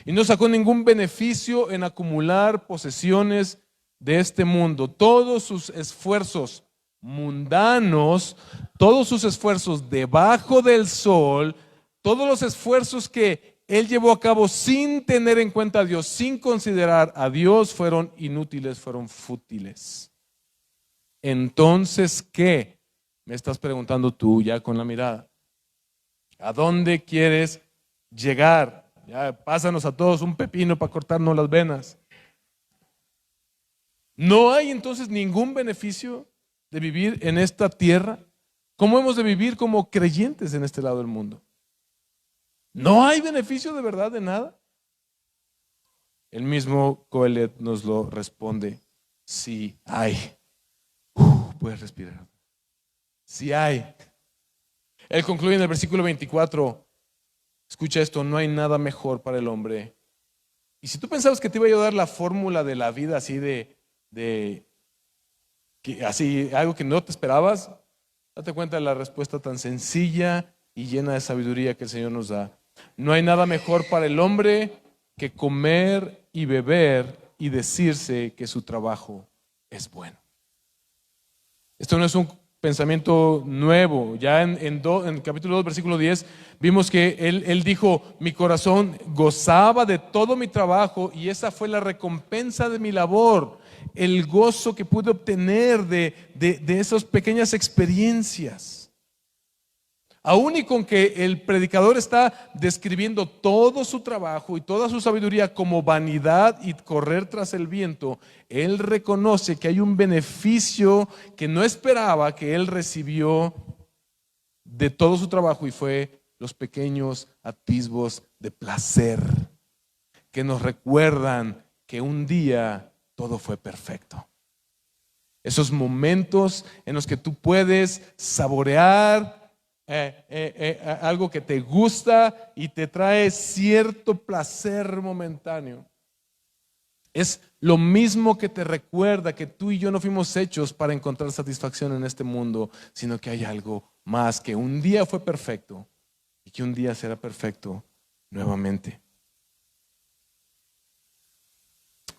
Y no sacó ningún beneficio en acumular posesiones de este mundo. Todos sus esfuerzos mundanos, todos sus esfuerzos debajo del sol, todos los esfuerzos que él llevó a cabo sin tener en cuenta a Dios, sin considerar a Dios, fueron inútiles, fueron fútiles. Entonces, ¿qué? Me estás preguntando tú ya con la mirada. ¿A dónde quieres llegar? Ya, pásanos a todos un pepino para cortarnos las venas. ¿No hay entonces ningún beneficio de vivir en esta tierra? ¿Cómo hemos de vivir como creyentes en este lado del mundo? ¿No hay beneficio de verdad de nada? El mismo Coelet nos lo responde. Sí hay. Puedes respirar. Sí hay. Él concluye en el versículo 24. Escucha esto, no hay nada mejor para el hombre. Y si tú pensabas que te iba a dar la fórmula de la vida así así algo que no te esperabas, date cuenta de la respuesta tan sencilla y llena de sabiduría que el Señor nos da. No hay nada mejor para el hombre que comer y beber y decirse que su trabajo es bueno. Esto no es un pensamiento nuevo. Ya en el capítulo 2, versículo 10, vimos que él dijo, mi corazón gozaba de todo mi trabajo y esa fue la recompensa de mi labor, el gozo que pude obtener de esas pequeñas experiencias. Aún y con que el predicador está describiendo todo su trabajo y toda su sabiduría como vanidad y correr tras el viento, él reconoce que hay un beneficio que no esperaba que él recibió de todo su trabajo y fue los pequeños atisbos de placer que nos recuerdan que un día todo fue perfecto. Esos momentos en los que tú puedes saborear algo que te gusta y te trae cierto placer momentáneo. Es lo mismo que te recuerda que tú y yo no fuimos hechos para encontrar satisfacción en este mundo, sino que hay algo más, que un día fue perfecto y que un día será perfecto nuevamente.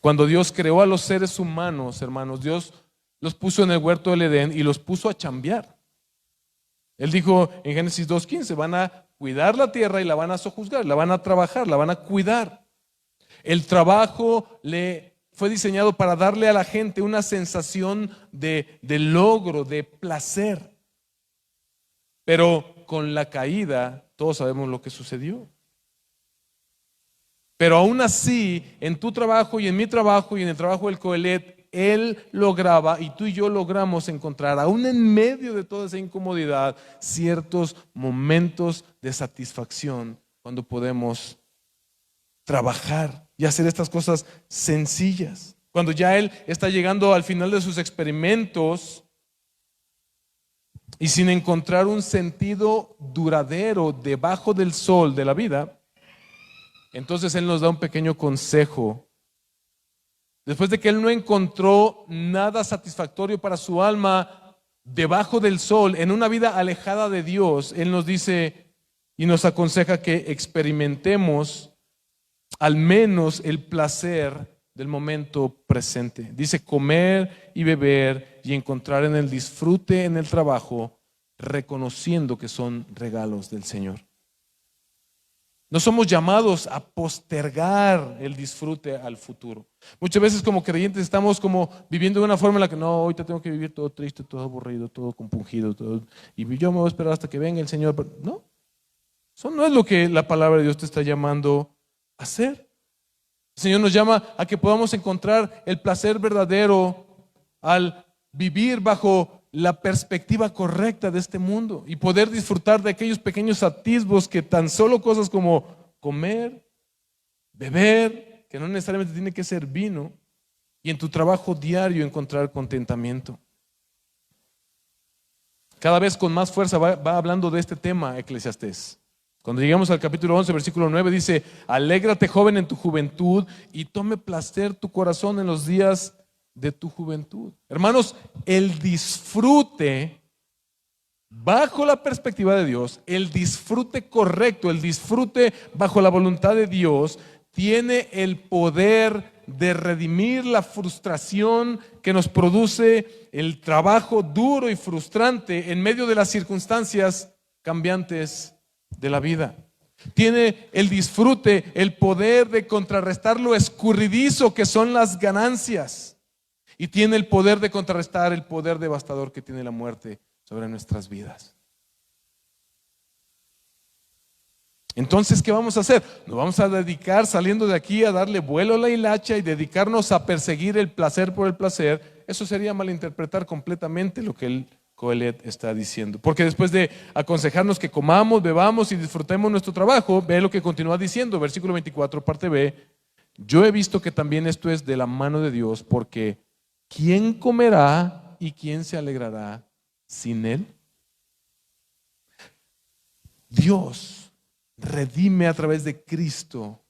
Cuando Dios creó a los seres humanos, hermanos, Dios los puso en el huerto del Edén y los puso a chambear. Él dijo en Génesis 2:15, van a cuidar la tierra y la van a sojuzgar, la van a trabajar, la van a cuidar. El trabajo fue diseñado para darle a la gente una sensación de logro, de placer. Pero con la caída, todos sabemos lo que sucedió. Pero aún así, en tu trabajo y en mi trabajo y en el trabajo del Coelet, Él lograba y tú y yo logramos encontrar, aún en medio de toda esa incomodidad, ciertos momentos de satisfacción cuando podemos trabajar y hacer estas cosas sencillas. Cuando ya Él está llegando al final de sus experimentos y sin encontrar un sentido duradero debajo del sol de la vida, entonces Él nos da un pequeño consejo. Después de que Él no encontró nada satisfactorio para su alma debajo del sol, en una vida alejada de Dios, Él nos dice y nos aconseja que experimentemos al menos el placer del momento presente. Dice comer y beber y encontrar en el disfrute en el trabajo, reconociendo que son regalos del Señor. No somos llamados a postergar el disfrute al futuro. Muchas veces como creyentes estamos como viviendo de una forma en la que no, ahorita tengo que vivir todo triste, todo aburrido, todo compungido, y yo me voy a esperar hasta que venga el Señor. No, eso no es lo que la palabra de Dios te está llamando a hacer. El Señor nos llama a que podamos encontrar el placer verdadero al vivir bajo la perspectiva correcta de este mundo y poder disfrutar de aquellos pequeños atisbos que tan solo cosas como comer, beber, que no necesariamente tiene que ser vino, y en tu trabajo diario encontrar contentamiento. Cada vez con más fuerza va hablando de este tema Eclesiastés. Cuando llegamos al capítulo 11, versículo 9, dice: alégrate, joven, en tu juventud, y tome placer tu corazón en los días de tu juventud. Hermanos, el disfrute bajo la perspectiva de Dios, el disfrute correcto, el disfrute bajo la voluntad de Dios, tiene el poder de redimir la frustración que nos produce el trabajo duro y frustrante en medio de las circunstancias cambiantes de la vida. Tiene el disfrute, el poder de contrarrestar lo escurridizo que son las ganancias. Y tiene el poder de contrarrestar el poder devastador que tiene la muerte sobre nuestras vidas. Entonces, ¿qué vamos a hacer? Nos vamos a dedicar saliendo de aquí a darle vuelo a la hilacha y dedicarnos a perseguir el placer por el placer. Eso sería malinterpretar completamente lo que el Coelet está diciendo. Porque después de aconsejarnos que comamos, bebamos y disfrutemos nuestro trabajo, ve lo que continúa diciendo, versículo 24, parte B. Yo he visto que también esto es de la mano de Dios, porque ¿quién comerá y quién se alegrará sin Él? Dios redime a través de Cristo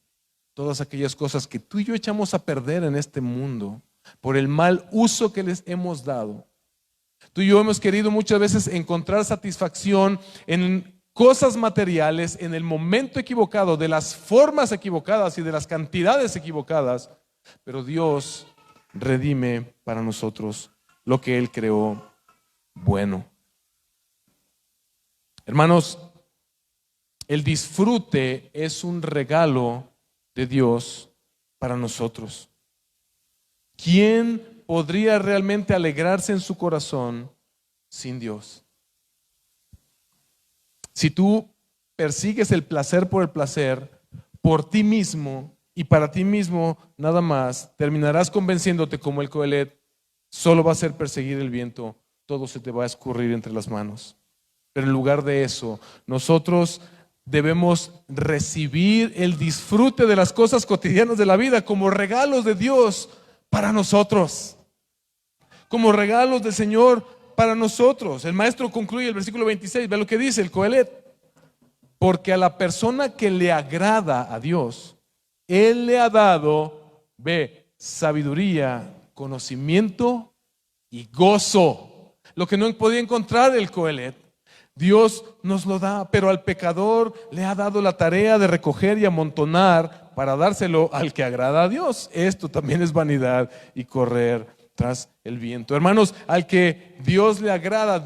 todas aquellas cosas que tú y yo echamos a perder en este mundo por el mal uso que les hemos dado. Tú y yo hemos querido muchas veces encontrar satisfacción en cosas materiales, en el momento equivocado, de las formas equivocadas y de las cantidades equivocadas, pero Dios redime para nosotros lo que Él creó bueno. Hermanos, el disfrute es un regalo de Dios para nosotros. ¿Quién podría realmente alegrarse en su corazón sin Dios? Si tú persigues el placer por el placer, por ti mismo y para ti mismo nada más, terminarás convenciéndote como el Coelet, solo va a ser perseguir el viento, todo se te va a escurrir entre las manos. Pero en lugar de eso, nosotros debemos recibir el disfrute de las cosas cotidianas de la vida como regalos de Dios para nosotros, como regalos del Señor para nosotros. El maestro concluye el versículo 26, ve lo que dice el Coelet: porque a la persona que le agrada a Dios, Él le ha dado, ve, sabiduría, conocimiento y gozo. Lo que no podía encontrar el Coelet. Dios nos lo da, pero al pecador le ha dado la tarea de recoger y amontonar para dárselo al que agrada a Dios. Esto también es vanidad y correr tras el viento. Hermanos, al que Dios le agrada,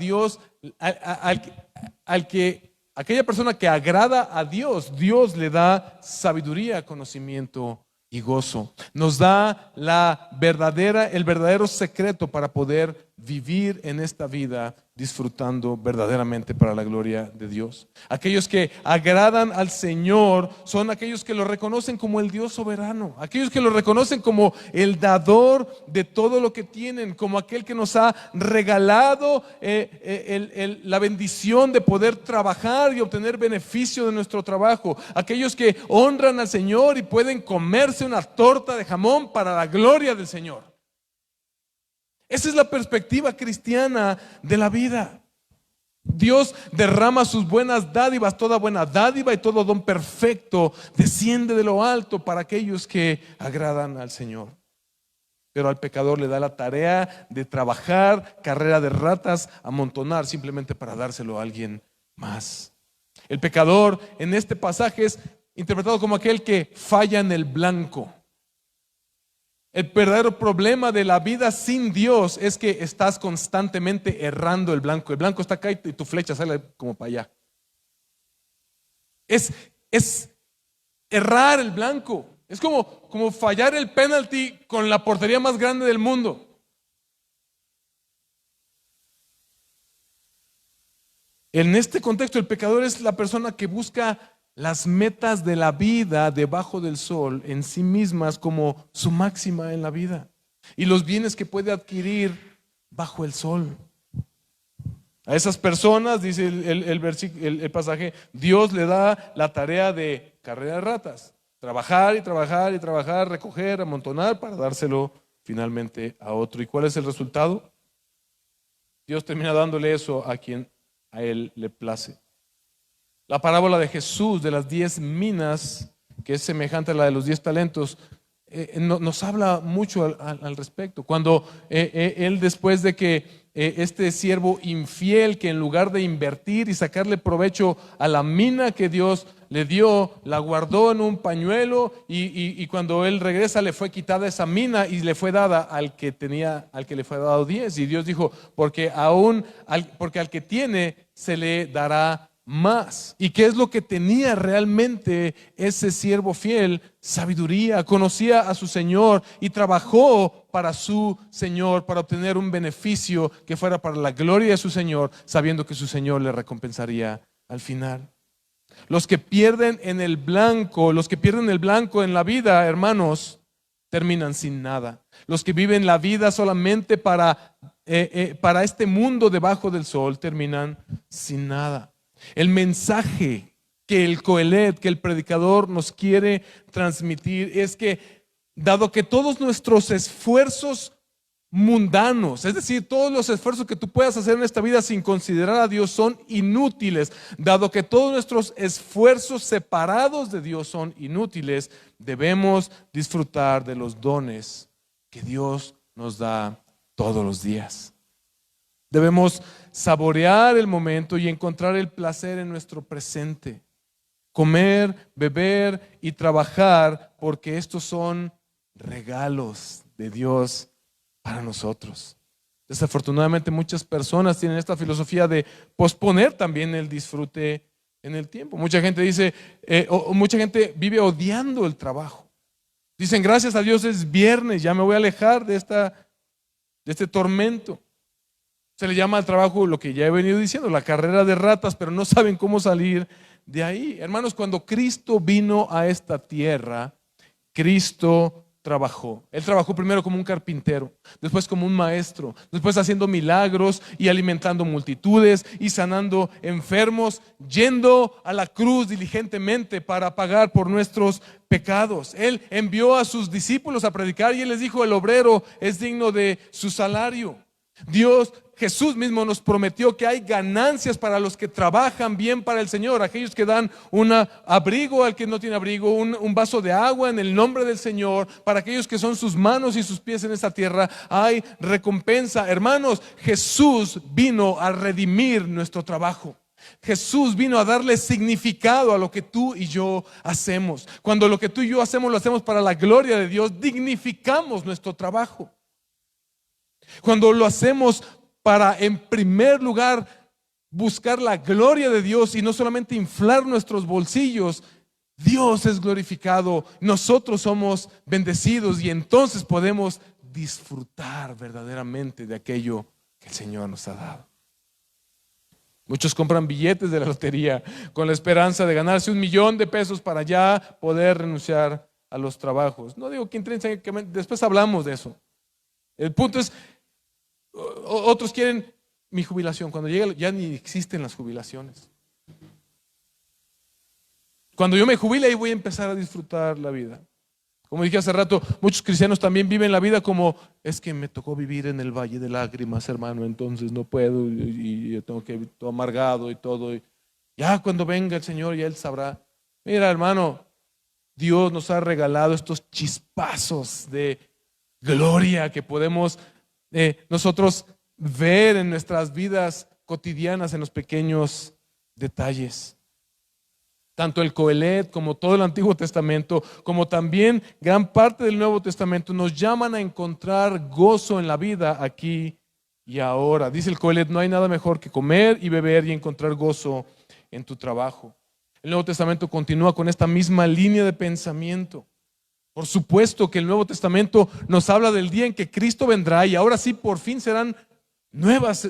aquella persona que agrada a Dios, Dios le da sabiduría, conocimiento y gozo. Nos da el verdadero secreto para poder vivir en esta vida disfrutando verdaderamente para la gloria de Dios. Aquellos que agradan al Señor son aquellos que lo reconocen como el Dios soberano, aquellos que lo reconocen como el dador de todo lo que tienen, como aquel que nos ha regalado la bendición de poder trabajar y obtener beneficio de nuestro trabajo, aquellos que honran al Señor y pueden comerse una torta de jamón para la gloria del Señor. Esa es la perspectiva cristiana de la vida. Dios derrama sus buenas dádivas, toda buena dádiva y todo don perfecto desciende de lo alto para aquellos que agradan al Señor. Pero al pecador le da la tarea de trabajar, carrera de ratas, amontonar simplemente para dárselo a alguien más. El pecador en este pasaje es interpretado como aquel que falla en el blanco. El verdadero problema de la vida sin Dios es que estás constantemente errando el blanco. El blanco está acá y tu flecha sale como para allá. Es errar el blanco. Es como fallar el penalti con la portería más grande del mundo. En este contexto, el pecador es la persona que busca las metas de la vida debajo del sol en sí mismas como su máxima en la vida, y los bienes que puede adquirir bajo el sol. A esas personas, dice el pasaje, Dios le da la tarea de carrera de ratas, trabajar y trabajar y trabajar, recoger, amontonar para dárselo finalmente a otro. ¿Y cuál es el resultado? Dios termina dándole eso a quien a él le place. La parábola de Jesús de las 10 minas, que es semejante a la de los 10 talentos, nos habla mucho al respecto. Cuando él, después de que este siervo infiel, que en lugar de invertir y sacarle provecho a la mina que Dios le dio, la guardó en un pañuelo, y cuando él regresa le fue quitada esa mina y le fue dada al que le fue dado 10. Y Dios dijo, porque al que tiene se le dará más. ¿Y qué es lo que tenía realmente ese siervo fiel? Sabiduría. Conocía a su Señor y trabajó para su Señor, para obtener un beneficio que fuera para la gloria de su Señor, sabiendo que su Señor le recompensaría al final. Los que pierden el blanco en la vida, hermanos, terminan sin nada. Los que viven la vida solamente para este mundo debajo del sol, terminan sin nada. El mensaje que el Coelet, que el predicador nos quiere transmitir es que, dado que todos nuestros esfuerzos mundanos, es decir, todos los esfuerzos que tú puedas hacer en esta vida sin considerar a Dios, son inútiles, dado que todos nuestros esfuerzos separados de Dios son inútiles, debemos disfrutar de los dones que Dios nos da todos los días. Debemos saborear el momento y encontrar el placer en nuestro presente. Comer, beber y trabajar, porque estos son regalos de Dios para nosotros. Desafortunadamente muchas personas tienen esta filosofía de posponer también el disfrute en el tiempo. Mucha gente dice, mucha gente vive odiando el trabajo. Dicen, gracias a Dios es viernes, ya me voy a alejar de este tormento. Se le llama al trabajo, lo que ya he venido diciendo, la carrera de ratas, pero no saben cómo salir de ahí. Hermanos, cuando Cristo vino a esta tierra, Cristo trabajó. Él trabajó primero como un carpintero, después como un maestro, después haciendo milagros y alimentando multitudes y sanando enfermos, yendo a la cruz diligentemente para pagar por nuestros pecados. Él envió a sus discípulos a predicar y él les dijo, el obrero es digno de su salario. Jesús mismo nos prometió que hay ganancias para los que trabajan bien para el Señor, aquellos que dan un abrigo al que no tiene abrigo, un vaso de agua en el nombre del Señor, para aquellos que son sus manos y sus pies en esta tierra, hay recompensa. Hermanos, Jesús vino a redimir nuestro trabajo. Jesús vino a darle significado a lo que tú y yo hacemos. Cuando lo que tú y yo hacemos lo hacemos para la gloria de Dios, dignificamos nuestro trabajo. Cuando lo hacemos para, en primer lugar, buscar la gloria de Dios y no solamente inflar nuestros bolsillos, Dios es glorificado, nosotros somos bendecidos y entonces podemos disfrutar verdaderamente de aquello que el Señor nos ha dado. Muchos compran billetes de la lotería con la esperanza de ganarse $1,000,000 para ya poder renunciar a los trabajos. No digo que intrínsecamente, después hablamos de eso. El punto es, otros quieren mi jubilación. Cuando llega, ya ni existen las jubilaciones. Cuando yo me jubile, ahí voy a empezar a disfrutar la vida. Como dije hace rato, muchos cristianos también viven la vida como, es que me tocó vivir en el valle de lágrimas, hermano, entonces no puedo y yo tengo que ir todo amargado y todo. Ya cuando venga el Señor, ya Él sabrá. Mira, hermano, Dios nos ha regalado estos chispazos de gloria que podemos nosotros ver en nuestras vidas cotidianas, en los pequeños detalles. Tanto el Coelet como todo el Antiguo Testamento, como también gran parte del Nuevo Testamento, nos llaman a encontrar gozo en la vida aquí y ahora. Dice el Coelet, no hay nada mejor que comer y beber y encontrar gozo en tu trabajo. El Nuevo Testamento continúa con esta misma línea de pensamiento. Por supuesto que el Nuevo Testamento nos habla del día en que Cristo vendrá y ahora sí por fin serán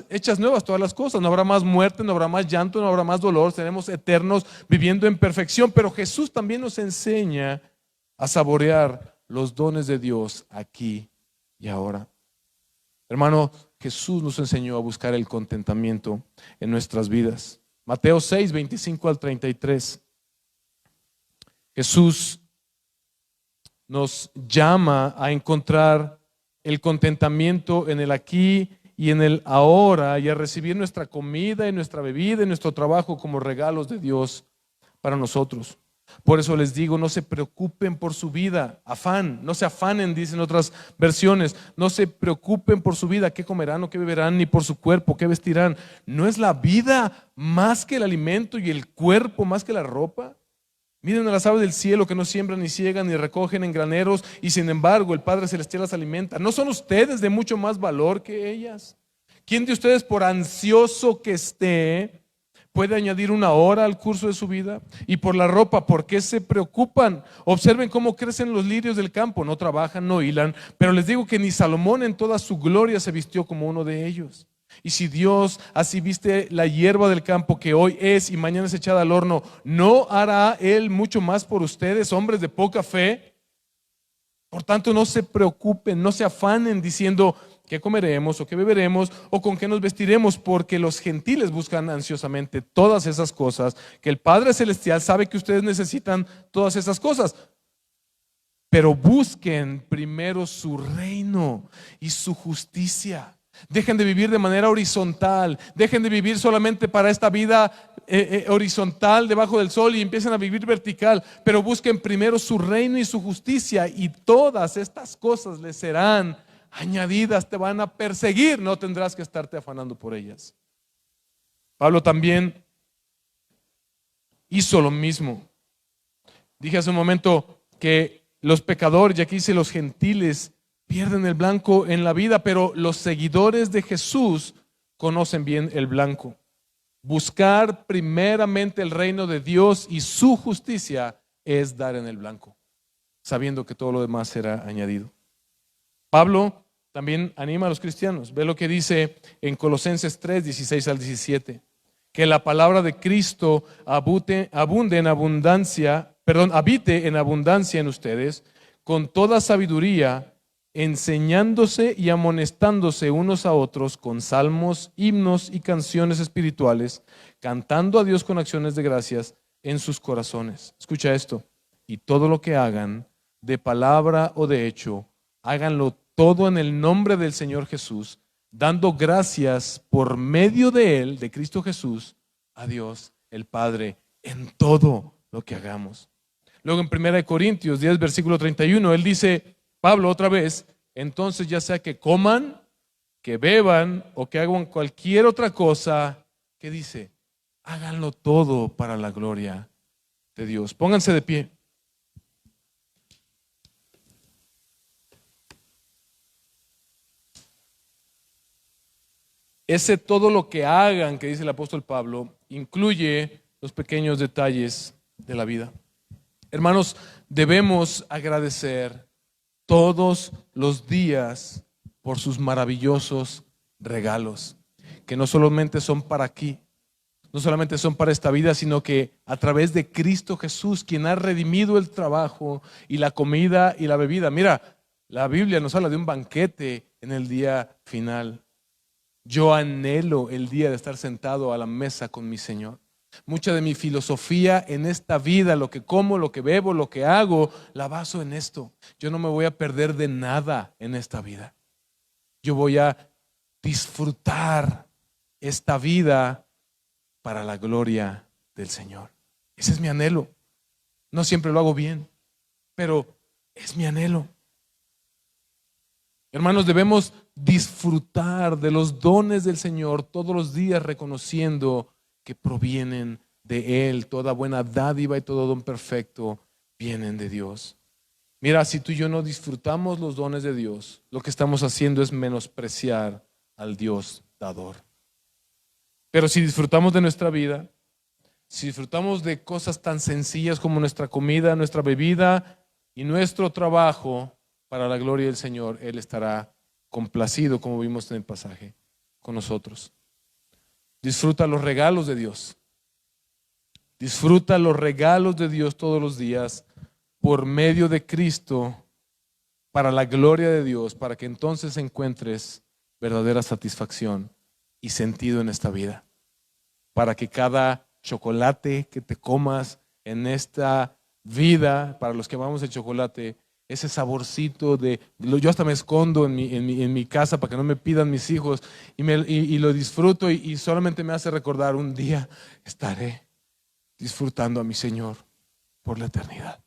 hechas nuevas todas las cosas. No habrá más muerte, no habrá más llanto, no habrá más dolor. Seremos eternos viviendo en perfección. Pero Jesús también nos enseña a saborear los dones de Dios aquí y ahora. Hermano, Jesús nos enseñó a buscar el contentamiento en nuestras vidas. Mateo 6, 25 al 33. Jesús nos llama a encontrar el contentamiento en el aquí y en el ahora y a recibir nuestra comida y nuestra bebida y nuestro trabajo como regalos de Dios para nosotros. Por eso les digo, no se preocupen por su vida, afán, no se afanen, dicen otras versiones, no se preocupen por su vida, qué comerán o qué beberán, ni por su cuerpo, qué vestirán. ¿No es la vida más que el alimento y el cuerpo más que la ropa? Miren a las aves del cielo que no siembran ni ciegan ni recogen en graneros y sin embargo el Padre Celestial las alimenta. ¿No son ustedes de mucho más valor que ellas? ¿Quién de ustedes, por ansioso que esté, puede añadir una hora al curso de su vida? Y por la ropa, ¿por qué se preocupan? Observen cómo crecen los lirios del campo, no trabajan, no hilan, pero les digo que ni Salomón en toda su gloria se vistió como uno de ellos. Y si Dios así viste la hierba del campo que hoy es y mañana es echada al horno, ¿no hará Él mucho más por ustedes, hombres de poca fe? Por tanto, no se preocupen, no se afanen diciendo qué comeremos o qué beberemos o con qué nos vestiremos, porque los gentiles buscan ansiosamente todas esas cosas, que el Padre Celestial sabe que ustedes necesitan todas esas cosas. Pero busquen primero su reino y su justicia. Dejen de vivir de manera horizontal, dejen de vivir solamente para esta vida horizontal debajo del sol y empiecen a vivir vertical, pero busquen primero su reino y su justicia y todas estas cosas les serán añadidas, te van a perseguir, no tendrás que estarte afanando por ellas. Pablo también hizo lo mismo. Dije hace un momento que los pecadores, y aquí dice los gentiles, pierden el blanco en la vida, pero los seguidores de Jesús conocen bien el blanco. Buscar primeramente el reino de Dios y su justicia es dar en el blanco, sabiendo que todo lo demás será añadido. Pablo también anima a los cristianos. Ve lo que dice en Colosenses 3, 16 al 17. Que la palabra de Cristo habite en abundancia en ustedes, con toda sabiduría, enseñándose y amonestándose unos a otros con salmos, himnos y canciones espirituales, cantando a Dios con acciones de gracias en sus corazones. Escucha esto. Y todo lo que hagan, de palabra o de hecho, háganlo todo en el nombre del Señor Jesús, dando gracias por medio de Él, de Cristo Jesús, a Dios el Padre, en todo lo que hagamos. Luego en 1 Corintios 10, versículo 31, él dice, Pablo otra vez, entonces ya sea que coman, que beban o que hagan cualquier otra cosa, ¿qué dice? háganlo todo para la gloria de Dios. Pónganse de pie. Ese todo lo que hagan, que dice el apóstol Pablo, incluye los pequeños detalles de la vida. Hermanos, debemos agradecer todos los días por sus maravillosos regalos, que no solamente son para aquí, no solamente son para esta vida, sino que a través de Cristo Jesús, quien ha redimido el trabajo y la comida y la bebida. Mira, la Biblia nos habla de un banquete en el día final. Yo anhelo el día de estar sentado a la mesa con mi Señor. Mucha de mi filosofía en esta vida, lo que como, lo que bebo, lo que hago, la baso en esto. Yo no me voy a perder de nada en esta vida. Yo voy a disfrutar esta vida para la gloria del Señor. Ese es mi anhelo. No siempre lo hago bien, pero es mi anhelo. Hermanos, debemos disfrutar de los dones del Señor todos los días, reconociendo que provienen de Él. Toda buena dádiva y todo don perfecto vienen de Dios. Mira, si tú y yo no disfrutamos los dones de Dios, lo que estamos haciendo es menospreciar al Dios dador. Pero si disfrutamos de nuestra vida, si disfrutamos de cosas tan sencillas como nuestra comida, nuestra bebida y nuestro trabajo, para la gloria del Señor, Él estará complacido, como vimos en el pasaje, con nosotros. Disfruta los regalos de Dios. Disfruta los regalos de Dios todos los días por medio de Cristo, para la gloria de Dios, para que entonces encuentres verdadera satisfacción y sentido en esta vida. Para que cada chocolate que te comas en esta vida, para los que amamos el chocolate, ese saborcito yo hasta me escondo en mi casa para que no me pidan mis hijos y lo disfruto y solamente me hace recordar un día estaré disfrutando a mi Señor por la eternidad.